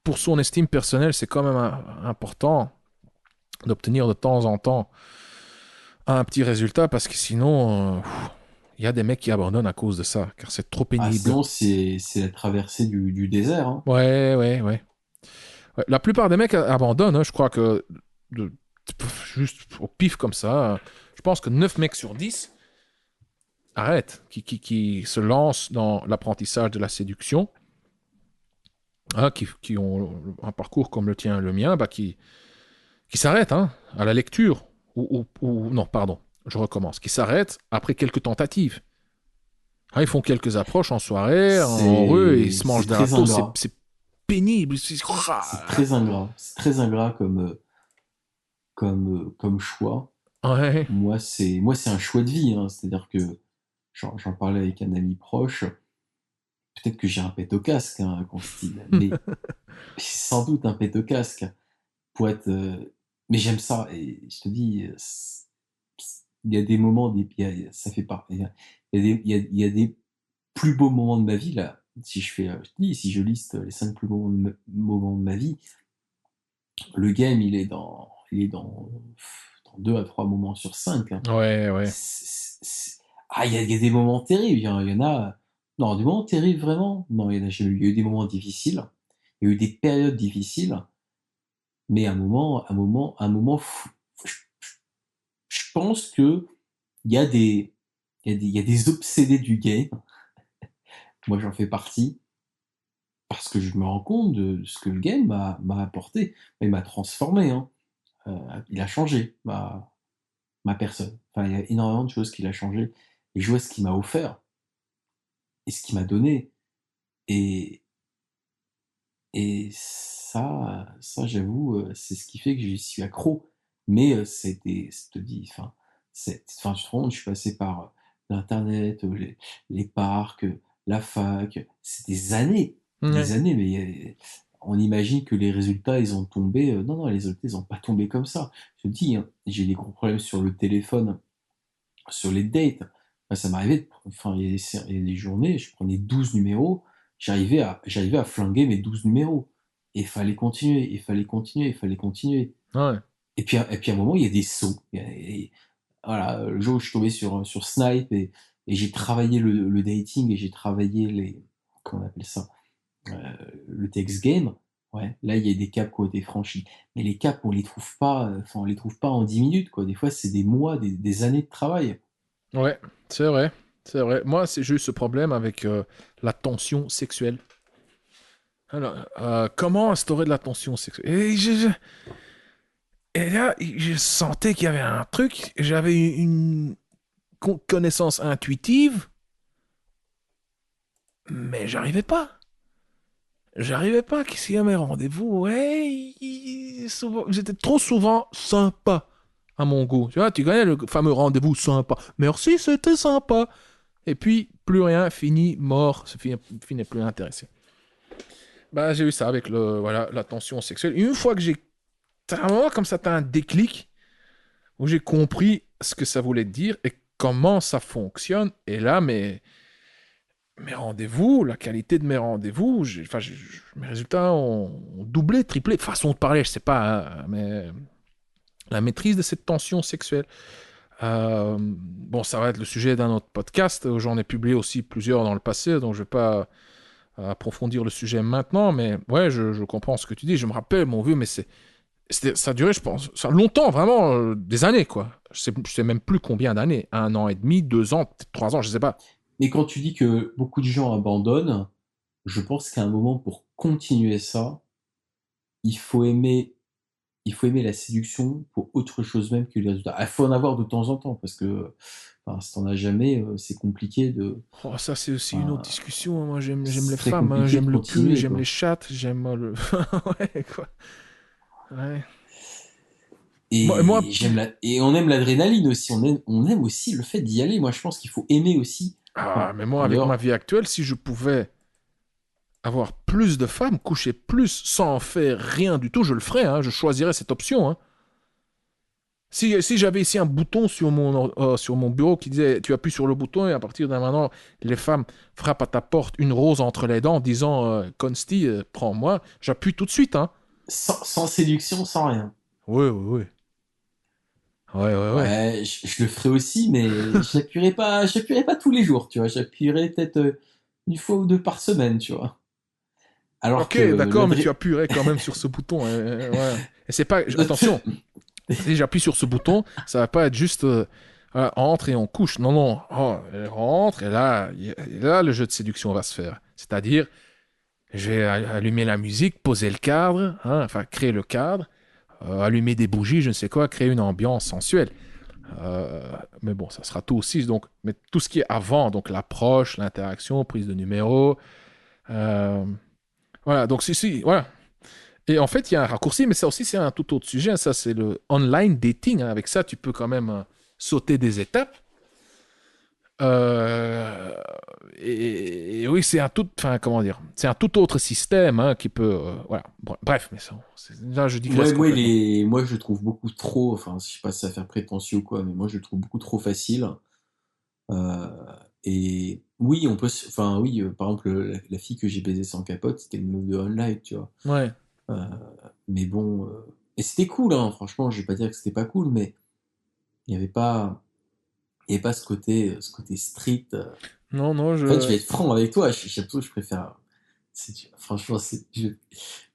pour son estime personnelle, c'est quand même important d'obtenir de temps en temps un petit résultat parce que sinon, il y a des mecs qui abandonnent à cause de ça, car c'est trop Ah, pénible. sinon, c'est la traversée du désert, hein. Ouais, ouais, ouais. Ouais, la plupart des mecs abandonnent, hein, je crois que de- juste au pif comme ça, je pense que 9 mecs sur 10 arrêtent, qui se lancent dans l'apprentissage de la séduction, hein, qui ont un parcours comme le tien et le mien, bah, qui s'arrêtent hein, à la lecture, non, pardon, je recommence, qui s'arrêtent après quelques tentatives. Hein, ils font quelques approches en soirée, en rue, et ils se mangent C'est des très râteaux, ingrat. c'est pénible. C'est très ingrat. C'est très ingrat comme choix. Ouais. Moi, c'est un choix de vie, hein. C'est-à-dire que j'en parlais avec un ami proche. Peut-être que j'ai un pet au casque, hein, qu'on se dit, mais sans doute un pet au casque pour être. Mais j'aime ça. Et je te dis, il y a des moments, ça fait pas. Il y a des plus beaux moments de ma vie là. Si je fais, si je liste les 5 plus beaux moments de ma vie, le game dans 2 à 3 moments sur 5. Hein. Ouais, ouais. Ah, il y a des moments terribles. Il y en a. Non, des moments terribles vraiment. Non, il y en a jamais eu. Il y a eu des moments difficiles. Il y a eu des périodes difficiles. Mais un moment fou. Je pense que il y a des, il y a des obsédés du game. Moi, j'en fais partie parce que je me rends compte de ce que le game m'a apporté. Il m'a transformé. Hein. Il a changé ma personne. Enfin, il y a énormément de choses qu'il a changé. Et je vois ce qu'il m'a offert et ce qu'il m'a donné. Et, et ça, j'avoue, c'est ce qui fait que j'y suis accro. Mais je te dis, enfin, je te rends compte, je suis passé par l'internet, les parcs, la fac. C'est Ouais. des années, mais on imagine que les résultats, ils ont tombé. Non, non, les résultats, ils ont pas tombé comme ça. Je te dis, hein, j'ai des gros problèmes sur le téléphone, sur les dates. Enfin, ça m'arrivait, enfin, il y a des journées, je prenais 12 numéros, j'arrivais à flinguer mes 12 numéros. Et il fallait continuer, il fallait continuer, il fallait continuer. Ouais. Et puis à un moment, il y a des sauts. Voilà, le jour où je suis tombé sur Snipe et j'ai travaillé le dating et j'ai travaillé comment on appelle ça, le text game. Ouais, là, il y a des caps qui ont été franchis. Mais les caps, on les trouve pas, enfin, on les trouve pas en 10 minutes, quoi. Des fois, c'est des mois, des années de travail. Ouais, c'est vrai. C'est vrai. Moi, j'ai eu ce problème avec la tension sexuelle. Alors, comment instaurer de la tension sexuelle? Et là, je sentais qu'il y avait un truc. J'avais une connaissance intuitive, mais j'arrivais pas. J'arrivais pas. Qu'est-ce qu'il y a mes rendez-vous? Ouais, j'étais trop souvent sympa à mon goût. Tu vois, tu connais le fameux rendez-vous sympa. Merci, c'était sympa. Et puis, plus rien, fini, mort, fini plus intéressé. Bah, j'ai eu ça avec voilà, la tension sexuelle. Une fois que t'as un moment comme ça, t'as un déclic où j'ai compris ce que ça voulait dire et comment ça fonctionne. Et là, mes rendez-vous, la qualité de mes rendez-vous, mes résultats ont doublé, triplé. Façon de parler, je sais pas, hein, mais la maîtrise de cette tension sexuelle. Bon, ça va être le sujet d'un autre podcast. J'en ai publié aussi plusieurs dans le passé, donc je vais pas approfondir le sujet maintenant, mais ouais, je comprends ce que tu dis. Je me rappelle, mon vieux, mais ça a duré, je pense, ça longtemps, vraiment, des années, quoi. Je sais même plus combien d'années. 1 an et demi, 2 ans, peut-être 3 ans, je sais pas. Mais quand tu dis que beaucoup de gens abandonnent, je pense qu'à un moment, pour continuer ça, il faut aimer, il faut aimer la séduction pour autre chose même que les résultats. Il faut en avoir de temps en temps, parce que enfin, si t'en as jamais, c'est compliqué Oh, ça, c'est aussi une autre enfin, discussion. Moi, j'aime c'est les très femmes, hein. compliqué de J'aime le cul, continuer, j'aime les quoi. chattes, j'aime le. Ouais, quoi. Ouais. Moi, Et on aime l'adrénaline aussi. On aime aussi le fait d'y aller. Moi, je pense qu'il faut aimer aussi. ah, Enfin, mais moi, en avec ma dehors, vie actuelle, si je pouvais avoir plus de femmes, coucher plus sans faire rien du tout, je le ferais, hein. Je choisirais cette option, hein. Si j'avais ici un bouton sur mon bureau qui disait tu appuies sur le bouton et à partir d'un moment, les femmes frappent à ta porte une rose entre les dents en disant Consti, prends-moi, j'appuie tout de suite, hein. sans séduction, sans rien. Oui, oui, oui. Ouais, ouais, ouais. Ouais, je le ferai aussi, mais j'appuierai pas tous les jours, tu vois. J'appuierai peut-être une fois ou deux par semaine, tu vois. Alors Ok, que d'accord, mais tu appuierais quand même sur ce bouton. Ouais. Et c'est pas. Attention, si j'appuie sur ce bouton, ça va pas être juste voilà, entre et on couche. Non, non. Oh, elle rentre et là, là, le jeu de séduction va se faire. C'est-à-dire, je vais allumer la musique, poser le cadre, hein, enfin créer le cadre, allumer des bougies, je ne sais quoi, créer une ambiance sensuelle. Euh, mais bon, ça sera tout aussi. Donc, mais tout ce qui est avant, donc l'approche, l'interaction, prise de numéro. euh, voilà, donc si, voilà. Et en fait, il y a un raccourci, mais ça aussi, c'est un tout autre sujet. Ça, c'est le online dating, hein. Avec ça, tu peux quand même sauter des étapes. Euh, et oui, c'est un tout, enfin, comment dire, c'est un tout autre système hein, qui peut, voilà. Bref, mais ça, là, je digresse complètement. Moi, je le trouve beaucoup trop, enfin, je sais pas si ça va faire prétentieux ou quoi, mais moi, je le trouve beaucoup trop facile. Euh, et oui, enfin, oui, par exemple, la fille que j'ai baisée sans capote, c'était une meuf de Online, tu vois. Ouais. Euh, mais bon, et c'était cool, hein, franchement, je vais pas dire que c'était pas cool, mais il y avait pas, il y avait pas ce côté street. Non, non, En fait, je vais être franc avec toi, j'ai l'impression que je préfère, franchement,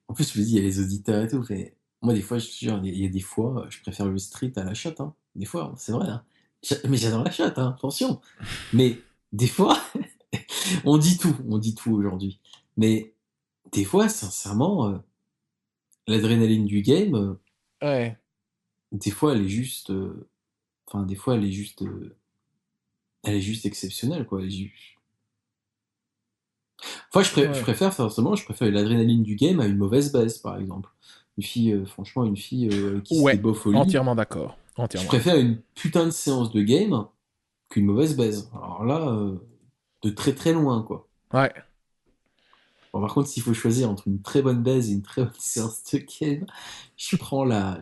en plus, je me dis, il y a les auditeurs et tout, mais moi, des fois, je te jure, il y a des fois, je préfère le street à la shot, hein. Des fois, hein, c'est vrai, hein. Mais j'adore la shot, hein, attention. Mais des fois, on dit tout aujourd'hui. Mais des fois, sincèrement, l'adrénaline du game, ouais. des fois, elle est juste, enfin, des fois, elle est juste exceptionnelle, quoi. Enfin, je Ouais. préfère, forcément, je préfère l'adrénaline du game à une mauvaise baisse, par exemple. Franchement, une fille avec qui c'était Ouais, bof au lit, entièrement d'accord. je Entièrement préfère d'accord. une putain de séance de game qu'une mauvaise baise. Alors là, de très très loin, quoi. Ouais. Bon, par contre, s'il faut choisir entre une très bonne baise et une très bonne séance de game, je prends la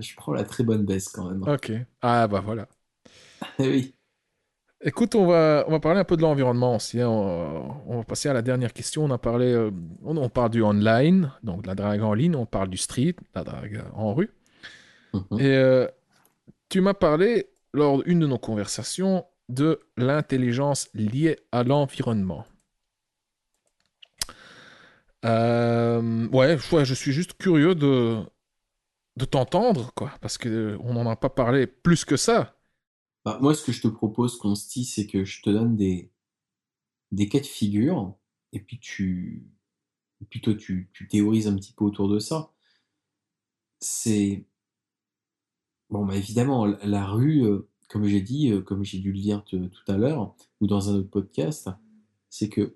très bonne baise quand même. Ok. Ah bah voilà. Eh oui. Écoute, on va parler un peu de l'environnement aussi, hein. On va passer à la dernière question. On a parlé, on parle du online, donc de la drague en ligne. On parle du street, la drague en rue. Et Mhm. tu m'as parlé lors d'une de nos conversations de l'intelligence liée à l'environnement. Ouais, je suis juste curieux de t'entendre, quoi, parce que on n'en a pas parlé plus que ça. Bah, moi, ce que je te propose, Consti, c'est que je te donne des cas de figure, et puis et puis toi, tu théorises un petit peu autour de ça. C'est, bon, bah, évidemment, la rue, comme j'ai dit, comme j'ai dû le dire tout à l'heure, ou dans un autre podcast, c'est que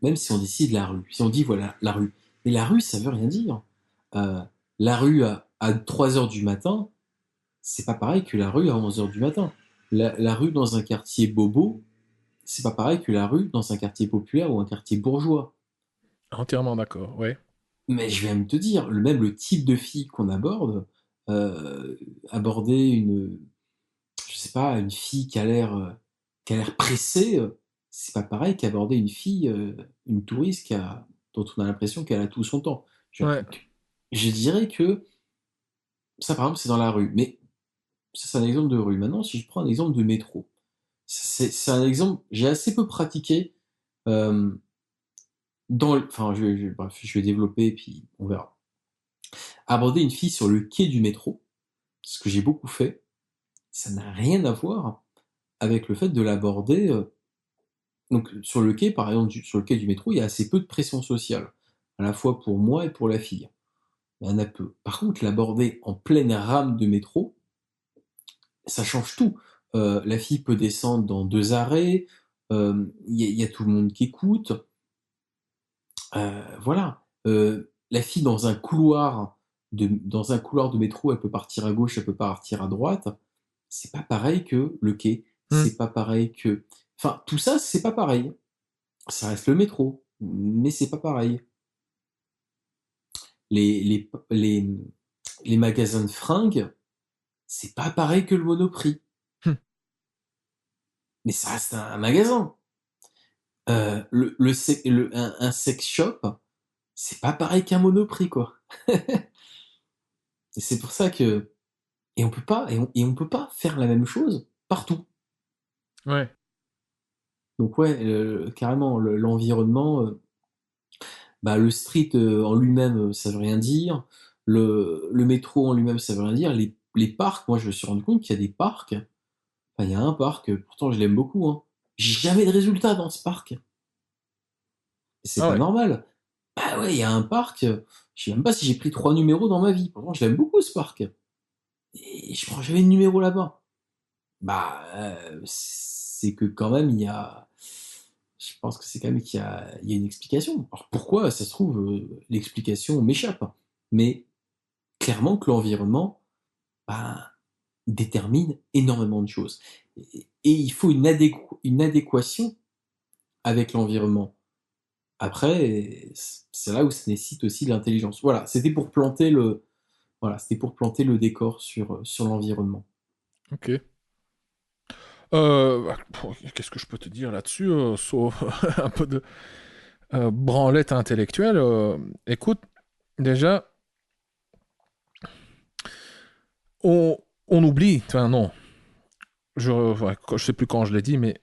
même si on décide la rue, si on dit voilà, la rue, mais la rue, ça veut rien dire. Euh, la rue à 3 heures du matin, c'est pas pareil que la rue à 11 heures du matin. La rue dans un quartier bobo, c'est pas pareil que la rue dans un quartier populaire ou un quartier bourgeois. Entièrement d'accord, ouais. Mais je vais même te dire, même le type de fille qu'on aborde, euh, aborder je sais pas, une fille qui a l'air pressée, c'est pas pareil qu'aborder une fille, une touriste dont on a l'impression qu'elle a tout son temps. Ouais. Je dirais que ça, par exemple, c'est dans la rue. Mais ça, c'est un exemple de rue. Maintenant, si je prends un exemple de métro, c'est un exemple, j'ai assez peu pratiqué euh, enfin, bref, je vais développer et puis on verra. Aborder une fille sur le quai du métro, ce que j'ai beaucoup fait, ça n'a rien à voir avec le fait de l'aborder. Donc sur le quai, par exemple, sur le quai du métro, il y a assez peu de pression sociale, à la fois pour moi et pour la fille. Il y en a peu. Par contre, l'aborder en pleine rame de métro, ça change tout. La fille peut descendre dans 2 arrêts, il y a tout le monde qui écoute. Voilà. La fille dans un couloir de métro, elle peut partir à gauche, elle peut partir à droite. C'est pas pareil que le quai. Hmm. C'est pas pareil que. Enfin, tout ça, c'est pas pareil. Ça reste le métro, mais c'est pas pareil. Les, les, les, les magasins de fringues, c'est pas pareil que le Monoprix. Hmm. Mais ça reste un magasin. Un sex shop, c'est pas pareil qu'un Monoprix, quoi. Et c'est pour ça que. Et on peut pas faire la même chose partout. Ouais. Donc, ouais, carrément, l'environnement, bah, le street en lui-même, ça veut rien dire. Le métro en lui-même, ça veut rien dire. Les parcs, moi, je me suis rendu compte qu'il y a des parcs. Enfin, il y a un parc, pourtant je l'aime beaucoup, hein. J'ai jamais de résultat dans ce parc. C'est Ah pas ouais. normal. Bah ouais, il y a un parc, je sais même pas si j'ai pris 3 numéros dans ma vie. Pourtant, je l'aime beaucoup ce parc. Et je prends jamais de numéro là-bas. Bah, c'est que quand même, je pense que c'est quand même il y a une explication. Alors pourquoi, ça se trouve, l'explication m'échappe. Mais clairement que l'environnement, bah, détermine énormément de choses. Et il faut une adéquation avec l'environnement. Après, c'est là où ça nécessite aussi de l'intelligence. Voilà, c'était pour planter le décor sur l'environnement. Ok. Qu'est-ce que je peux te dire là-dessus, sauf un peu de branlette intellectuelle. Écoute, déjà, on, on oublie, enfin non, je sais plus quand je l'ai dit, mais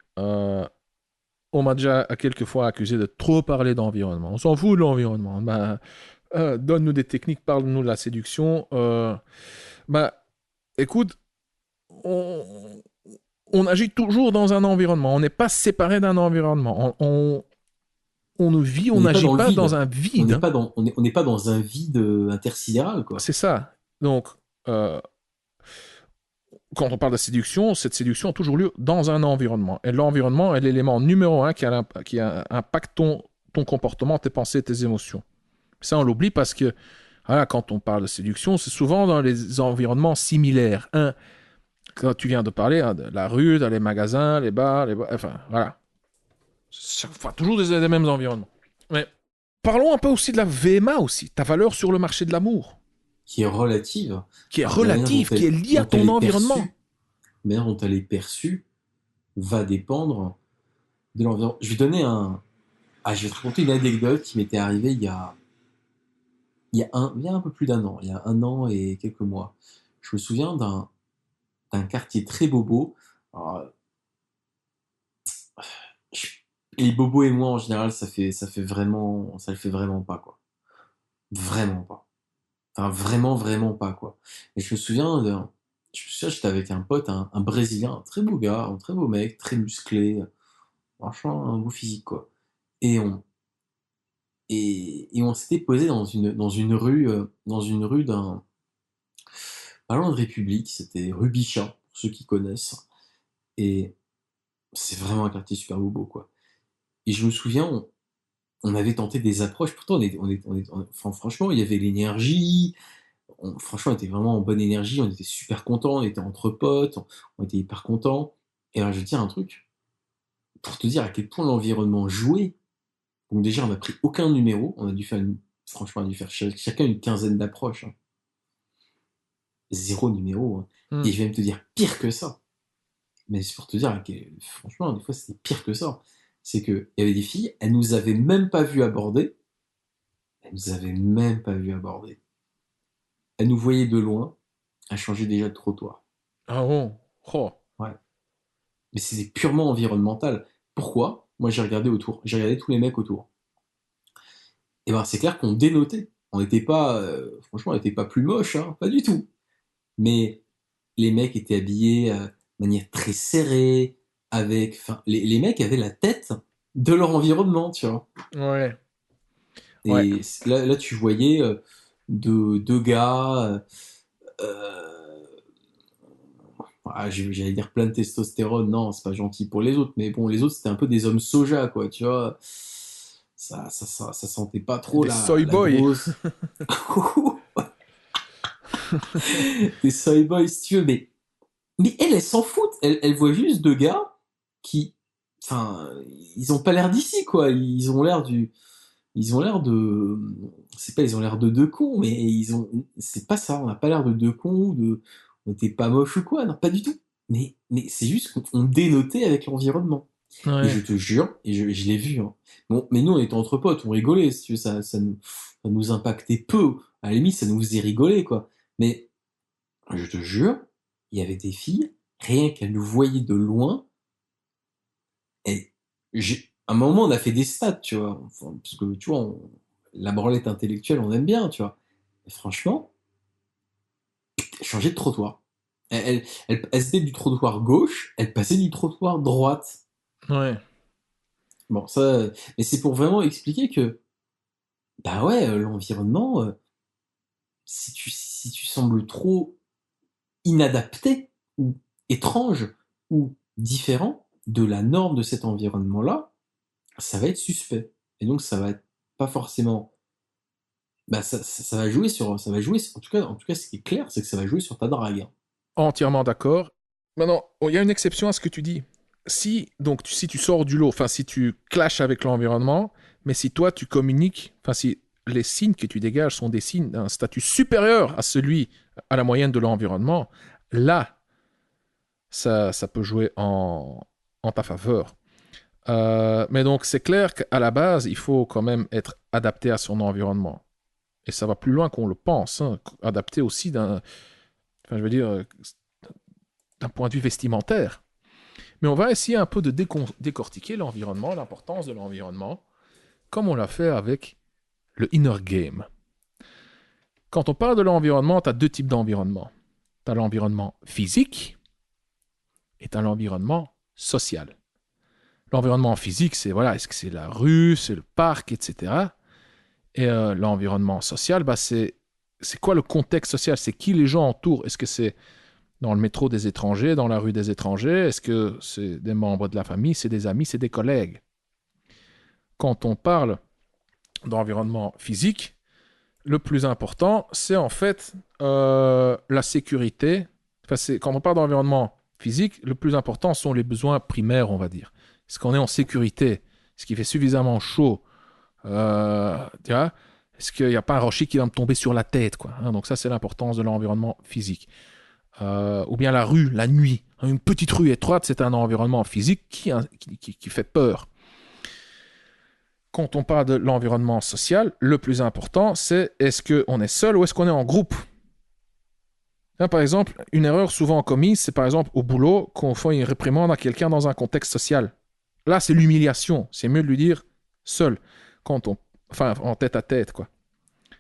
on m'a déjà à quelques fois accusé de trop parler d'environnement. On s'en fout de l'environnement. Bah, donne-nous des techniques, parle-nous de la séduction. Bah, écoute, on, on agit toujours dans un environnement. On n'est pas séparé d'un environnement. On ne vit, On on n'est pas n'agit dans le pas dans vide. un On vide, n'est hein. pas dans, on n'est pas dans un vide intersidéral, quoi. C'est ça. Donc, euh, quand on parle de séduction, cette séduction a toujours lieu dans un environnement. Et l'environnement est l'élément numéro un qui impacte ton comportement, tes pensées, tes émotions. Ça, on l'oublie parce que voilà, quand on parle de séduction, c'est souvent dans les environnements similaires. Quand tu viens de parler, hein, de la rue, dans les magasins, enfin, voilà. Chaque fois, toujours des mêmes environnements. Mais parlons un peu aussi de la VMA aussi, ta valeur sur le marché de l'amour, Qui est relative. qui est Alors, la manière relative, qui est liée à dont elle ton est environnement. perçue, la manière dont elle est perçue va dépendre de l'environnement. Je vais te raconter une anecdote qui m'était arrivée il y a un peu plus d'un an, il y a un an et quelques mois. Je me souviens d'un quartier très bobo. Alors, je- les bobos et moi, en général, ça le fait vraiment pas, quoi. Vraiment pas. Enfin, vraiment, vraiment pas, quoi. Et j'étais avec un pote, un Brésilien, un très beau gars, un très beau mec, très musclé, franchement, un beau physique, quoi. Et on s'était posé dans une rue pas loin de République, c'était rue Bichat, pour ceux qui connaissent. Et c'est vraiment un quartier super bobo, quoi. Et je me souviens, on avait tenté des approches, pourtant enfin, franchement, il y avait l'énergie, franchement, on était vraiment en bonne énergie, on était super contents, on était entre potes, on était hyper contents. Et alors, je vais te dire un truc, pour te dire à quel point l'environnement jouait. Donc déjà, on n'a pris aucun numéro, franchement, on a dû faire chacun une quinzaine d'approches, hein. Zéro numéro, hein. Hmm. Et je vais même te dire pire que ça. Mais c'est pour te dire que, franchement, des fois, c'était pire que ça. C'est que il y avait des filles, elles nous avaient même pas vu aborder. Elles nous avaient même pas vu aborder. Elles nous voyaient de loin, elles changeaient déjà de trottoir. Ah bon? Oh. Ouais. Mais c'était purement environnemental. Pourquoi? Moi, j'ai regardé autour. J'ai regardé tous les mecs autour. Et ben, c'est clair qu'on dénotait. On n'était pas, franchement, on n'était pas plus moche, hein, pas du tout. Mais les mecs étaient habillés de manière très serrée, enfin, les mecs avaient la tête de leur environnement, tu vois. Ouais. Ouais. Et là, tu voyais deux gars, euh, j'allais dire plein de testostérone, non, c'est pas gentil pour les autres, mais bon, les autres, c'était un peu des hommes soja, quoi, tu vois. Ça sentait pas trop Des soy la boys. grosse. Des soy boys, si tu veux, mais elle s'en foutent. Elle voit juste deux gars qui, enfin, ils ont pas l'air d'ici, quoi. Ils ont l'air de, c'est pas, ils ont l'air de deux cons, mais c'est pas ça. On n'a pas l'air de deux cons on était pas moche ou quoi. Non, pas du tout. Mais c'est juste qu'on dénotait avec l'environnement. Et je Ouais. te jure, je l'ai vu, hein. Bon, mais nous, on était entre potes, on rigolait, si tu veux, ça nous impactait peu. À la limite, ça nous faisait rigoler, quoi. Mais, je te jure, il y avait des filles, rien qu'elles nous voyaient de loin, et à un moment, on a fait des stats, tu vois. Enfin, parce que, tu vois, la branlette intellectuelle, on aime bien, tu vois. Et franchement, elle changeait de trottoir. Elle était du trottoir gauche, elle passait du trottoir droite. Ouais. Bon, ça, mais c'est pour vraiment expliquer que, bah ouais, l'environnement, si tu sembles trop inadapté ou étrange ou différent de la norme de cet environnement-là, ça va être suspect. Et donc ça va être pas forcément, bah ça va jouer en tout cas, ce qui est clair, c'est que ça va jouer sur ta drague, hein. entièrement d'accord. Maintenant, il y a une exception à ce que tu dis. Si tu sors du lot, enfin, si tu clashes avec l'environnement, mais si toi, tu communiques, enfin, si les signes que tu dégages sont des signes d'un statut supérieur à la moyenne de l'environnement, là, ça peut jouer en ta faveur. Mais donc, c'est clair qu'à la base, il faut quand même être adapté à son environnement. Et ça va plus loin qu'on le pense, hein. Adapté aussi enfin, je veux dire, d'un point de vue vestimentaire. Mais on va essayer un peu de décortiquer l'environnement, l'importance de l'environnement, comme on l'a fait avec le inner game. Quand on parle de l'environnement, tu as deux types d'environnement. Tu as l'environnement physique et tu as l'environnement social. L'environnement physique, c'est voilà, est-ce que c'est la rue, c'est le parc, etc. Et l'environnement social, c'est quoi le contexte social? C'est qui les gens entourent? Est-ce que c'est dans le métro des étrangers, dans la rue des étrangers? Est-ce que c'est des membres de la famille, c'est des amis, c'est des collègues? Quand on parle d'environnement physique, le plus important, c'est en fait la sécurité. Enfin, quand on parle d'environnement physique, le plus important sont les besoins primaires, on va dire. Est-ce qu'on est en sécurité? Est-ce qu'il fait suffisamment chaud? Tu vois, est-ce qu'il n'y a pas un rocher qui va me tomber sur la tête, quoi, hein? Donc ça, c'est l'importance de l'environnement physique. Ou bien la rue, la nuit. Une petite rue étroite, c'est un environnement physique qui fait peur. Quand on parle de l'environnement social, le plus important, c'est est-ce qu'on est seul ou est-ce qu'on est en groupe? Là, par exemple, une erreur souvent commise, c'est par exemple au boulot qu'on fait une réprimande à quelqu'un dans un contexte social. Là, c'est l'humiliation. C'est mieux de lui dire seul. Enfin, en tête à tête, quoi.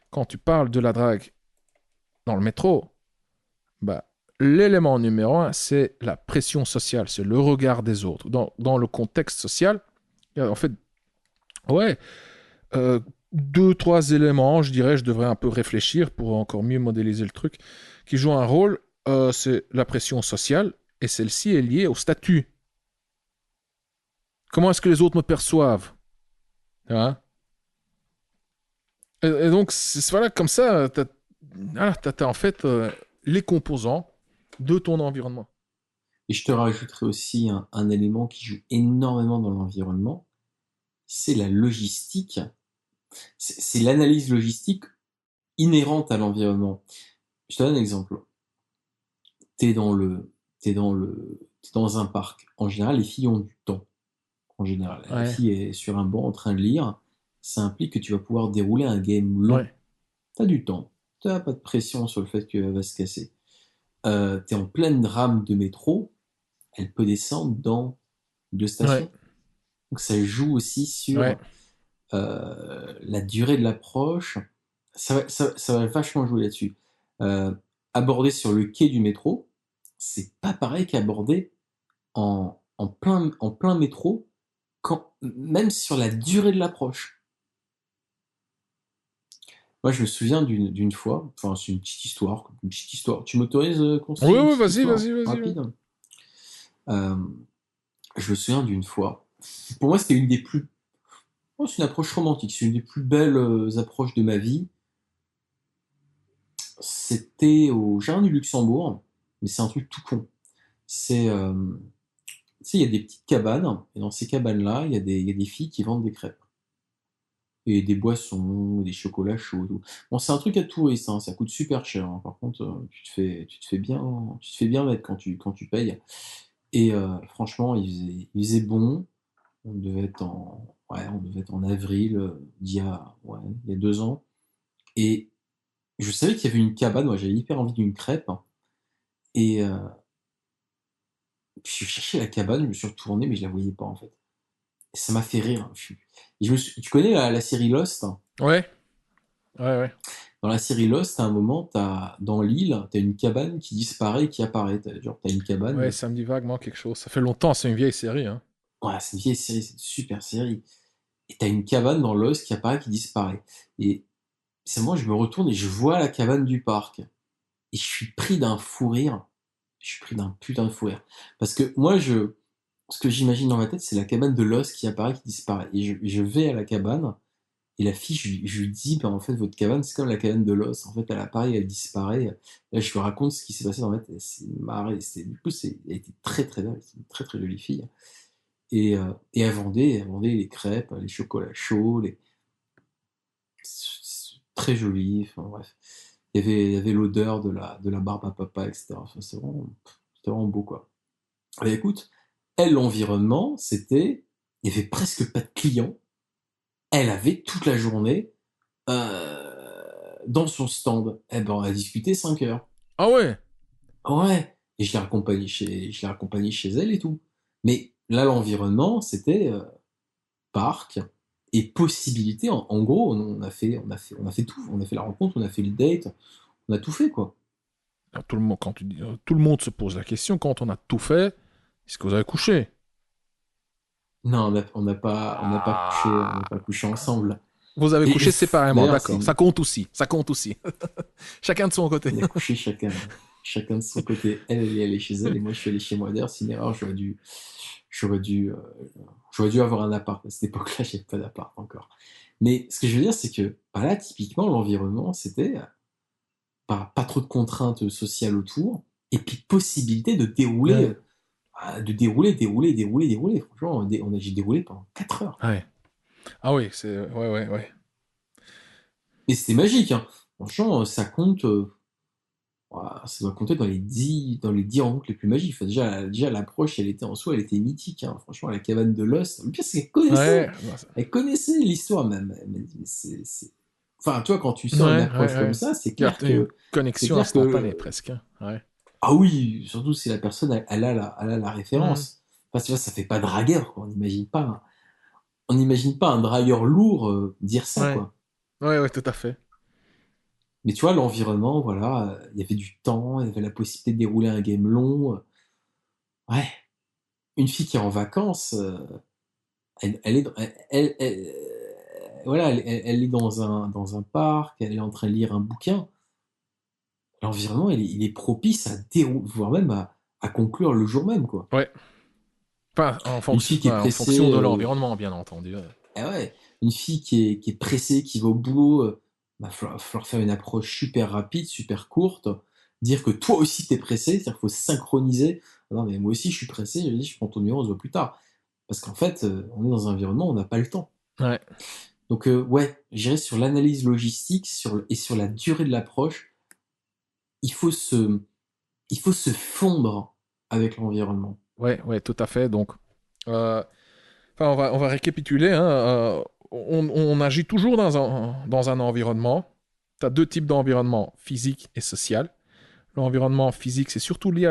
Quand tu parles de la drague dans le métro, bah, l'élément numéro un, c'est la pression sociale, c'est le regard des autres. Dans le contexte social, il y a en fait, ouais, deux, trois éléments, je dirais, je devrais un peu réfléchir pour encore mieux modéliser le truc, qui jouent un rôle. C'est la pression sociale, et celle-ci est liée au statut. Comment est-ce que les autres me perçoivent, hein? Et donc, voilà, comme ça, t'as en fait les composants de ton environnement. Et je te rajouterai aussi un élément qui joue énormément dans l'environnement, c'est la logistique. C'est l'analyse logistique inhérente à l'environnement. Je te donne un exemple. T'es dans un parc. En général, les filles ont du temps. En général, la Ouais, fille est sur un banc en train de lire. Ça implique que tu vas pouvoir dérouler un game long. ouais, T'as du temps. T'as pas de pression sur le fait qu'elle va se casser. T'es en pleine rame de métro. Elle peut descendre dans 2 stations. ouais, Donc ça joue aussi ouais, sur la durée de l'approche. Ça va vachement jouer là-dessus. Euh, Aborder sur le quai du métro, c'est pas pareil qu'aborder en plein métro, même sur la durée de l'approche. Moi, je me souviens d'une fois, enfin, c'est une petite histoire. Tu m'autorises qu'on se oui, fasse une oui, petite vas-y, histoire vas-y, vas-y. rapide? Euh, je me souviens d'une fois. Pour moi, c'était une des plus. Oh, c'est une approche romantique. C'est une des plus belles approches de ma vie. C'était au Jardin du Luxembourg, mais c'est un truc tout con. C'est, tu sais, il y a des petites cabanes, et dans ces cabanes-là, il y a des filles qui vendent des crêpes. Et des boissons, des chocolats chauds, tout. Bon, c'est un truc à touristes, hein, ça coûte super cher, hein. Par contre, tu te fais bien mettre quand tu payes. Et franchement, il faisait bon. On devait être en avril il y a 2 ans. Et je savais qu'il y avait une cabane, moi j'avais hyper envie d'une crêpe. Et puis je cherchais la cabane, je me suis retourné, mais je la voyais pas en fait. Et ça m'a fait rire. Tu connais la série Lost? Ouais, ouais, ouais. Dans la série Lost, à un moment, dans l'île, t'as une cabane qui disparaît et qui apparaît. Genre, t'as une Ouais, cabane. ça me dit vaguement quelque chose. Ça fait longtemps, c'est une vieille série, hein. Ouais, c'est une vieille série, c'est une super série. Et t'as une cabane dans Lost qui apparaît, qui disparaît. Et c'est moi, je me retourne et je vois la cabane du parc. Et je suis pris d'un fou rire. Je suis pris d'un putain de fou rire. Parce que moi, ce que j'imagine dans ma tête, c'est la cabane de Lost qui apparaît, qui disparaît. Et je vais à la cabane, Et la fille, je lui dis, ben, en fait, votre cabane, c'est comme la cabane de l'os. En fait, elle apparaît, elle disparaît. Là, je lui raconte ce qui s'est passé. En fait, elle s'est marrée. Du coup, elle était très, très belle. C'est une très, très jolie fille. Et elle vendait les crêpes, les chocolats chauds, très joli. Enfin, bref. Il y avait l'odeur de la barbe à papa, etc. Enfin, c'était vraiment beau, quoi. Et écoute, elle, l'environnement, il y avait presque pas de clients. Elle avait toute la journée dans son stand. Eh ben, on a discuté 5 heures. Ah ouais. Ouais. Et je l'ai raccompagnée chez elle et tout. Mais là, l'environnement, c'était parc et possibilité. En gros, on a fait tout. On a fait la rencontre, on a fait le date, on a tout fait, quoi. Alors, tout le monde, quand tu dis, tout le monde se pose la question, quand on a tout fait, est-ce que vous avez couché? Non, on n'a Ah. pas couché ensemble. Vous avez couché séparément, D'ailleurs, d'accord. Ça compte aussi. Ça compte aussi. Chacun de son côté. on a couché chacun de son côté. Elle est allée chez elle et moi je suis allé chez moi. D'ailleurs, c'est une erreur. J'aurais dû, euh, j'aurais dû avoir un appart. À cette époque-là, j'avais pas d'appart encore. Mais ce que je veux dire, c'est que bah là, typiquement, l'environnement, c'était pas trop de contraintes sociales autour, et puis possibilité Ouais. de dérouler. Franchement, j'ai déroulé pendant 4 heures. Ouais. Ah oui, c'est. Ouais, ouais, ouais. Et c'était magique, hein. Franchement, ça compte. Ouah, ça doit compter dans les 10 rencontres les plus magiques. Enfin, déjà l'approche, elle était en soi, elle était mythique, hein. Franchement, la cabane de l'os. Le pire, c'est Ouais. Non, elle connaissait l'histoire même. Elle m'a dit, mais enfin, toi, quand tu sors une ouais, approche ouais, comme ouais. ça, Il y a une c'est connexion clair instantanée que, presque, hein. Ouais. ah oui, surtout si la personne, elle a la Mhm. référence. Enfin, tu vois, ça fait pas dragueur, quoi. On n'imagine pas un dragueur lourd, dire ça, Ouais. quoi. Ouais, ouais, tout à fait. Mais tu vois, l'environnement, voilà, il y avait du temps, il y avait la possibilité de dérouler un game long. Ouais, une fille qui est en vacances, elle est, voilà, elle est dans un parc, elle est en train de lire un bouquin. L'environnement, il est propice à dérouler, voire même à conclure le jour même, quoi. Ouais. Enfin, Une fille qui est ouais, en fonction pressée, de l'environnement, bien entendu. Ouais. ah ouais, une fille qui est pressée, qui va au boulot, falloir faire une approche super rapide, super courte, dire que toi aussi t'es pressé, c'est-à-dire qu'il faut synchroniser. Ah non, mais moi aussi je suis pressé, je dis, je prends ton numéro, on se voit plus tard. Parce qu'en fait, on est dans un environnement, on n'a pas le temps. Ouais. Donc, ouais, j'irais sur l'analyse logistique et sur la durée de l'approche. Il faut se, il faut se fondre avec l'environnement. Ouais, ouais, tout à fait. Donc, euh, enfin, on va récapituler, hein. On agit toujours dans un environnement. Tu as deux types d'environnement, physique et social. L'environnement physique, c'est surtout lié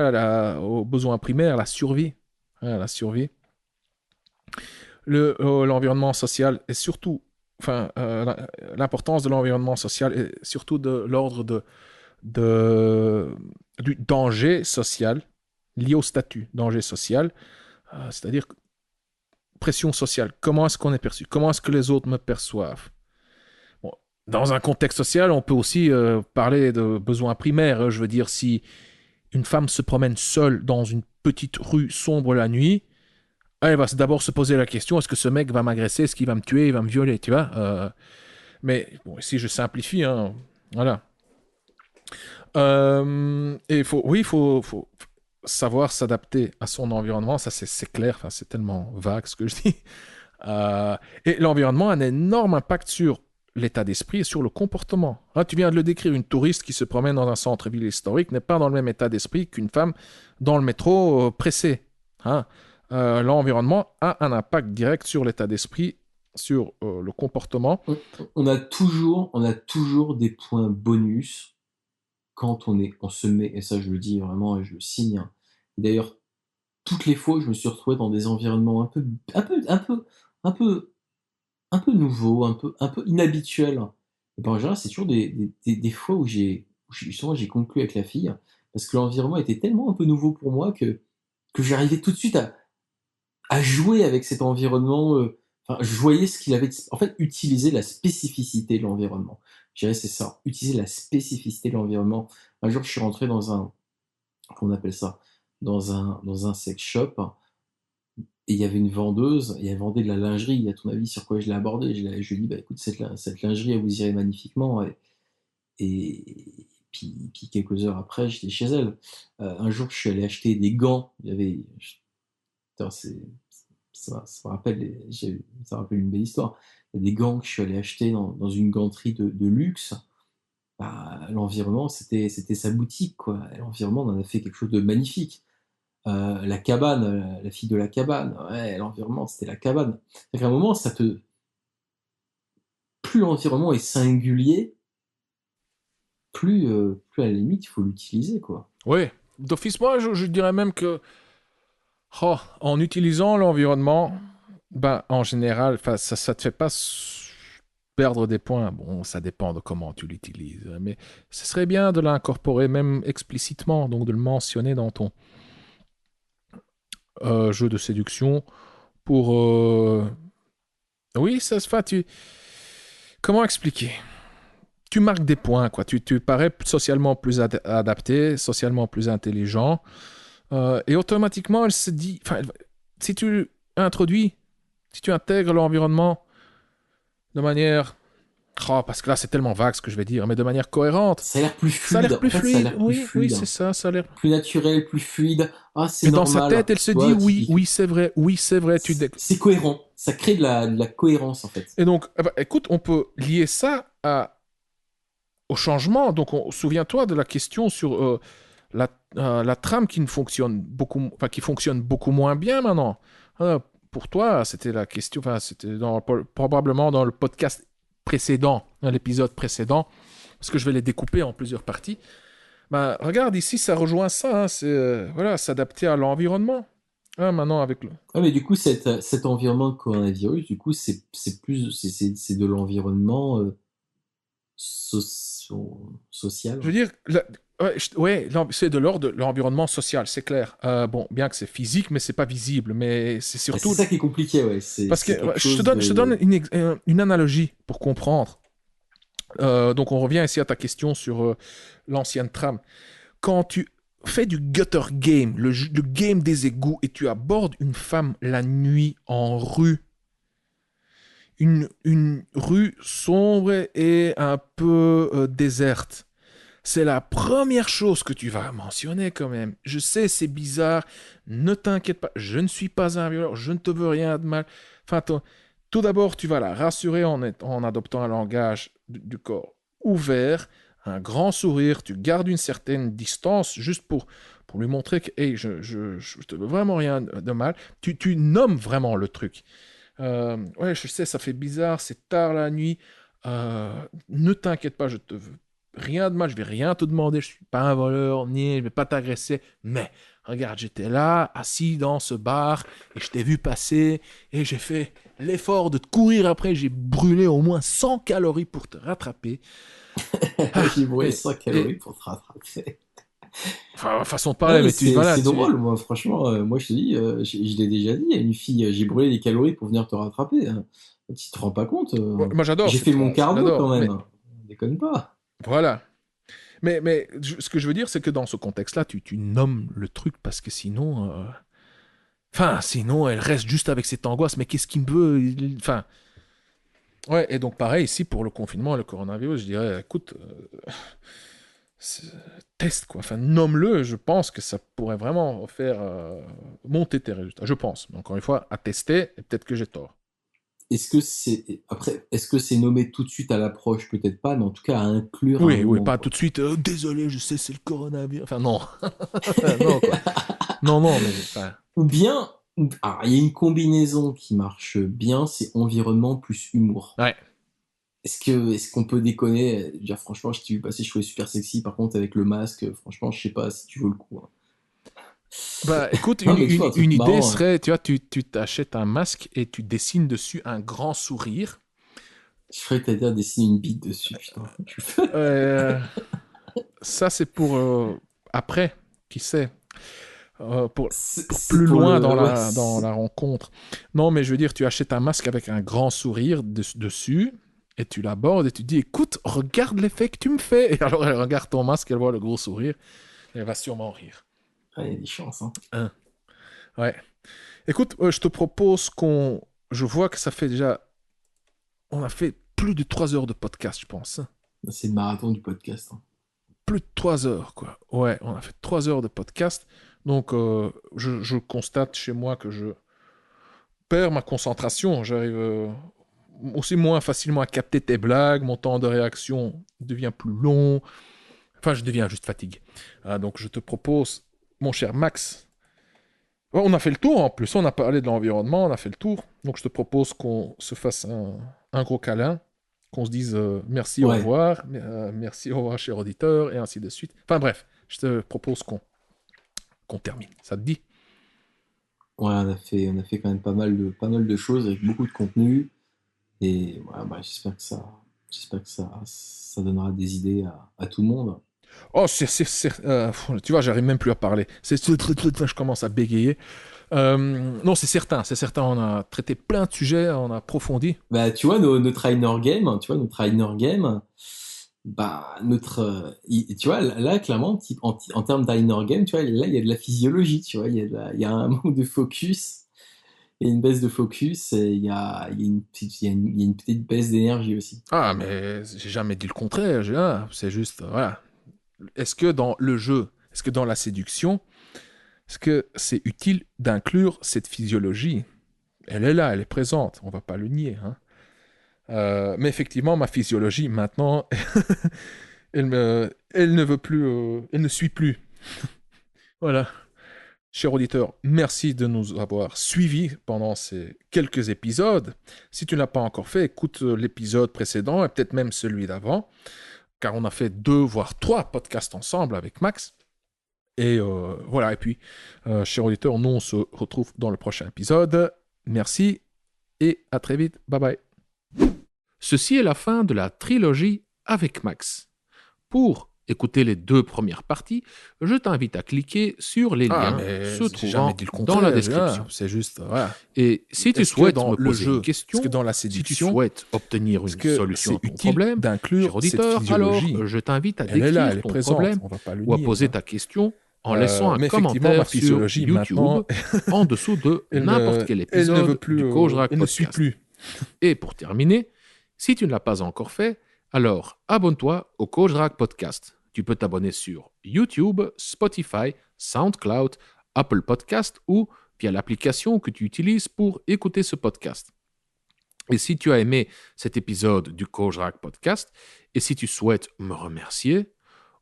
aux besoins primaires, la survie. Hein, la survie. L'environnement social est surtout, enfin, l'importance de l'environnement social est surtout de l'ordre de- du danger social lié au statut, danger social, c'est-à-dire pression sociale. Comment est-ce qu'on est perçu? Comment est-ce que les autres me perçoivent? Bon, dans un contexte social, on peut aussi parler de besoins primaires. Je veux dire, si une femme se promène seule dans une petite rue sombre la nuit, elle va d'abord se poser la question, est-ce que ce mec va m'agresser, est-ce qu'il va me tuer, il va me violer, tu vois? Mais bon, ici je simplifie, hein. Voilà. Et oui, faut savoir s'adapter à son environnement, ça c'est clair, enfin, c'est tellement vague ce que je dis. Et l'environnement a un énorme impact sur l'état d'esprit et sur le comportement. Hein, tu viens de le décrire, une touriste qui se promène dans un centre-ville historique n'est pas dans le même état d'esprit qu'une femme dans le métro pressée. Hein. L'environnement a un impact direct sur l'état d'esprit, sur le comportement. On a toujours des points bonus quand on se met, et ça je le dis vraiment et je le signe, hein. Et d'ailleurs, toutes les fois où je me suis retrouvé dans des environnements un peu, un peu nouveaux, un peu inhabituels, et ben en général, c'est toujours des fois justement, j'ai conclu avec la fille, parce que l'environnement était tellement un peu nouveau pour moi que j'arrivais tout de suite à jouer avec cet environnement. Enfin, je voyais ce qu'il avait. En fait, utiliser la spécificité de l'environnement. Je dirais, c'est ça. Utiliser la spécificité de l'environnement. Un jour, je suis rentré dans un, comment on appelle ça, dans un sex shop. Et il y avait une vendeuse, et elle vendait de la lingerie. À ton avis, sur quoi je l'ai abordé? Je lui ai dit, bah écoute, cette lingerie, elle vous irait magnifiquement. Et puis quelques heures après, j'étais chez elle. Un jour, je suis allé acheter des gants. Putain, ça me rappelle, ça me rappelle une belle histoire. Il y a des gants que je suis allé acheter dans une ganterie de luxe. Bah, l'environnement, c'était sa boutique, quoi. Et l'environnement, on en a fait quelque chose de magnifique. La cabane, la fille de la cabane, ouais, l'environnement, c'était la cabane. C'est qu'à un moment, plus l'environnement est singulier, plus à la limite, il faut l'utiliser, quoi. Oui, d'office, moi, je dirais même que en utilisant l'environnement, ben, en général, ça te fait pas perdre des points. Bon, ça dépend de comment tu l'utilises. Mais ce serait bien de l'incorporer même explicitement, donc de le mentionner dans ton jeu de séduction pour... Oui, ça se fait. Comment expliquer? Tu marques des points, quoi. Tu parais socialement plus adapté, socialement plus intelligent. Et automatiquement, elle se dit... Enfin, si tu introduis, si tu intègres l'environnement de manière... Oh, parce que là, c'est tellement vague ce que je vais dire, mais de manière cohérente. Ça a l'air plus Ça a l'air fluide. plus En fait, ça a fluide. l'air plus Oui, oui, fluide, c'est ça. Ça a l'air... plus naturel, plus fluide. Ah, c'est Et dans sa normal. tête, elle se Tu dit vois, oui, oui, c'est vrai, oui, c'est vrai. c'est cohérent. Ça crée de la cohérence, en fait. Et donc, écoute, on peut lier ça au changement. Donc, souviens-toi de la question sur la trame qui ne fonctionne beaucoup, enfin, qui fonctionne beaucoup moins bien maintenant. Pour toi, c'était la question, enfin, c'était probablement dans le podcast précédent, dans l'épisode précédent, parce que je vais les découper en plusieurs parties. Ben, regarde, ici, ça rejoint ça. Hein, c'est voilà, s'adapter à l'environnement. Hein, maintenant, avec le. Ah, mais du coup, cet environnement de coronavirus, du coup, c'est de l'environnement social. Je veux dire, ouais, c'est de l'ordre de l'environnement social, c'est clair. Bon, bien que c'est physique, mais c'est pas visible. Mais c'est Bah, c'est surtout. ça qui est compliqué, ouais. Parce que C'est quelque je te chose donne, je te donne de... une analogie pour comprendre. Donc, on revient ici à ta question sur l'ancienne trame. Quand tu fais du gutter game, le game des égouts, et tu abordes une femme la nuit en rue, une rue sombre et un peu déserte, c'est la première chose que tu vas mentionner quand même. Je sais, c'est bizarre. Ne t'inquiète pas. Je ne suis pas un violeur. Je ne te veux rien de mal. Enfin, tout d'abord, tu vas la rassurer en adoptant un langage du corps ouvert, un grand sourire. Tu gardes une certaine distance juste pour lui montrer que hey, je te veux vraiment rien de mal. Tu nommes vraiment le truc. Ouais, je sais, ça fait bizarre. C'est tard la nuit. Ne t'inquiète pas, je te veux rien de mal, je vais rien te demander, je suis pas un voleur, ni je vais pas t'agresser, mais regarde, j'étais là, assis dans ce bar, et je t'ai vu passer, et j'ai fait l'effort de te courir après, j'ai brûlé au moins 100 calories pour te rattraper. J'ai brûlé Et, 100 calories et pour te rattraper. enfin, façon de Non, parler, mais mais voilà, c'est drôle, moi, franchement. Moi, je te dis, je l'ai déjà dit à une fille, j'ai brûlé des calories pour venir te rattraper, hein. Tu te rends pas compte, moi j'adore j'ai cette fait mon phrase, je cardio quand l'adore, même, mais hein. Déconne pas. voilà. Mais ce que je veux dire, c'est que dans ce contexte-là, tu nommes le truc parce que sinon, enfin, sinon, elle reste juste avec cette angoisse. Mais qu'est-ce qu'il me veut? Enfin, ouais. Et donc, pareil, ici, pour le confinement et le coronavirus, je dirais, écoute, teste, quoi. Enfin, nomme-le. Je pense que ça pourrait vraiment faire monter tes résultats. Je pense. Mais encore une fois, à tester, et peut-être que j'ai tort. Est-ce que c'est nommé tout de suite à l'approche? Peut-être pas, mais en tout cas à inclure à un Oui, oui, moment, pas tout quoi. de suite. Désolé, je sais, c'est le coronavirus. Enfin, non. Non, quoi. Non, non, mais. Enfin, Ou bien, alors, il y a une combinaison qui marche bien, c'est environnement plus humour. ouais. Est-ce qu'on peut déconner? Dire franchement, je t'ai vu passer, je trouvais super sexy. Par contre, avec le masque, franchement, je sais pas si tu veux le coup, hein. Bah, écoute, Non, mais tu vois, un une truc idée marrant, hein. serait, tu vois, tu t'achètes un masque et tu dessines dessus un grand sourire. Je ferais que t'allais dire dessiner une bite dessus, putain. Euh, Ça, c'est pour après, qui sait, pour C'est plus pour loin dans le. Ouais, dans la rencontre. Non, mais je veux dire, tu achètes un masque avec un grand sourire dessus et tu l'abordes et tu dis, écoute, regarde l'effet que tu me fais. Et alors, elle regarde ton masque, elle voit le gros sourire, elle va sûrement rire. il y a des chances, hein. Hein, ouais. Écoute, je te propose qu'on... Je vois que ça fait déjà... On a fait plus de 3 heures de podcast, je pense. C'est le marathon du podcast. Hein. Plus de 3 heures, quoi. Ouais, on a fait 3 heures de podcast. Donc, je constate chez moi que je perds ma concentration. J'arrive aussi moins facilement à capter tes blagues. Mon temps de réaction devient plus long. Enfin, je deviens juste fatigué. Donc, je te propose, mon cher Max... On a fait le tour en plus. On a parlé de l'environnement, on a fait le tour. Donc, je te propose qu'on se fasse un gros câlin. Qu'on se dise merci, au Ouais. revoir, merci, au revoir, cher auditeur, et ainsi de suite. Enfin bref, je te propose qu'on termine. Ça te dit? Ouais, on a fait quand même pas mal de choses avec beaucoup de contenu. Et voilà, bah, j'espère que ça donnera des idées à tout le monde. Oh, tu vois, j'arrive même plus à parler. Je commence à bégayer. Non, c'est certain, on a traité plein de sujets, on a approfondi. Bah, tu vois, notre inner game, bah, tu vois, là, clairement, en termes d'inner game, tu vois, là, il y a de la physiologie, tu vois, il y a un manque de focus, il y a une baisse de focus, et il y a une petite baisse d'énergie aussi. Ah, mais j'ai jamais dit le contraire, c'est juste, voilà. Est-ce que dans le jeu, est-ce que dans la séduction, est-ce que c'est utile d'inclure cette physiologie? Elle est là, elle est présente, on va pas le nier. Hein. Mais effectivement, ma physiologie, maintenant, elle ne veut plus, elle ne suit plus. Voilà. Cher auditeur, merci de nous avoir suivis pendant ces quelques épisodes. Si tu ne l'as pas encore fait, écoute l'épisode précédent et peut-être même celui d'avant, car on a fait 2 voire 3 podcasts ensemble avec Max. Et voilà, et puis, cher auditeur, nous on se retrouve dans le prochain épisode. Merci et à très vite. Bye bye. Ceci est la fin de la trilogie avec Max. Pour écouter les 2 premières parties, je t'invite à cliquer sur les liens se trouvant dans la description. C'est juste, voilà. Et si tu Est-ce que souhaites dans me le poser jeu, une question, est-ce que dans la si tu séduction, souhaites obtenir une est-ce que solution à c'est ton utile problème, d'inclure cher auditeur, cette alors physiologie? je t'invite à Elle est là, décrire elle est ton présente, problème on va pas le ou à nier. poser Hein. ta question en laissant un mais effectivement, ma commentaire sur physiologie, YouTube maintenant, en dessous de elle n'importe ne, quel elle ne veut épisode plus, du Kojrak elle ne suit Podcast. plus. Et pour terminer, si tu ne l'as pas encore fait, alors abonne-toi au Kojrak Podcast. Tu peux t'abonner sur YouTube, Spotify, SoundCloud, Apple Podcast ou via l'application que tu utilises pour écouter ce podcast. Et si tu as aimé cet épisode du Kojrak Podcast et si tu souhaites me remercier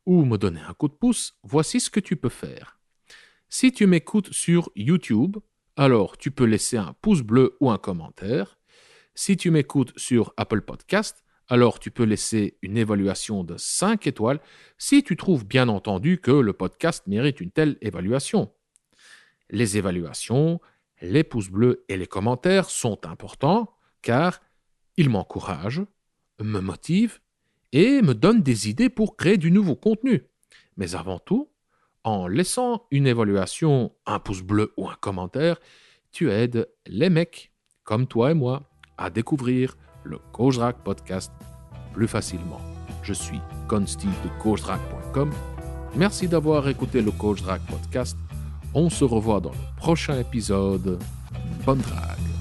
ou me donner un coup de pouce, voici ce que tu peux faire. Si tu m'écoutes sur YouTube, alors tu peux laisser un pouce bleu ou un commentaire. Si tu m'écoutes sur Apple Podcast, alors tu peux laisser une évaluation de 5 étoiles si tu trouves bien entendu que le podcast mérite une telle évaluation. Les évaluations, les pouces bleus et les commentaires sont importants car ils m'encouragent, me motivent et me donnent des idées pour créer du nouveau contenu. Mais avant tout, en laissant une évaluation, un pouce bleu ou un commentaire, tu aides les mecs comme toi et moi à découvrir le Kojrak Podcast plus facilement. Je suis Consti de Kojrak.com. Merci d'avoir écouté le Kojrak Podcast. On se revoit dans le prochain épisode. Bonne drague.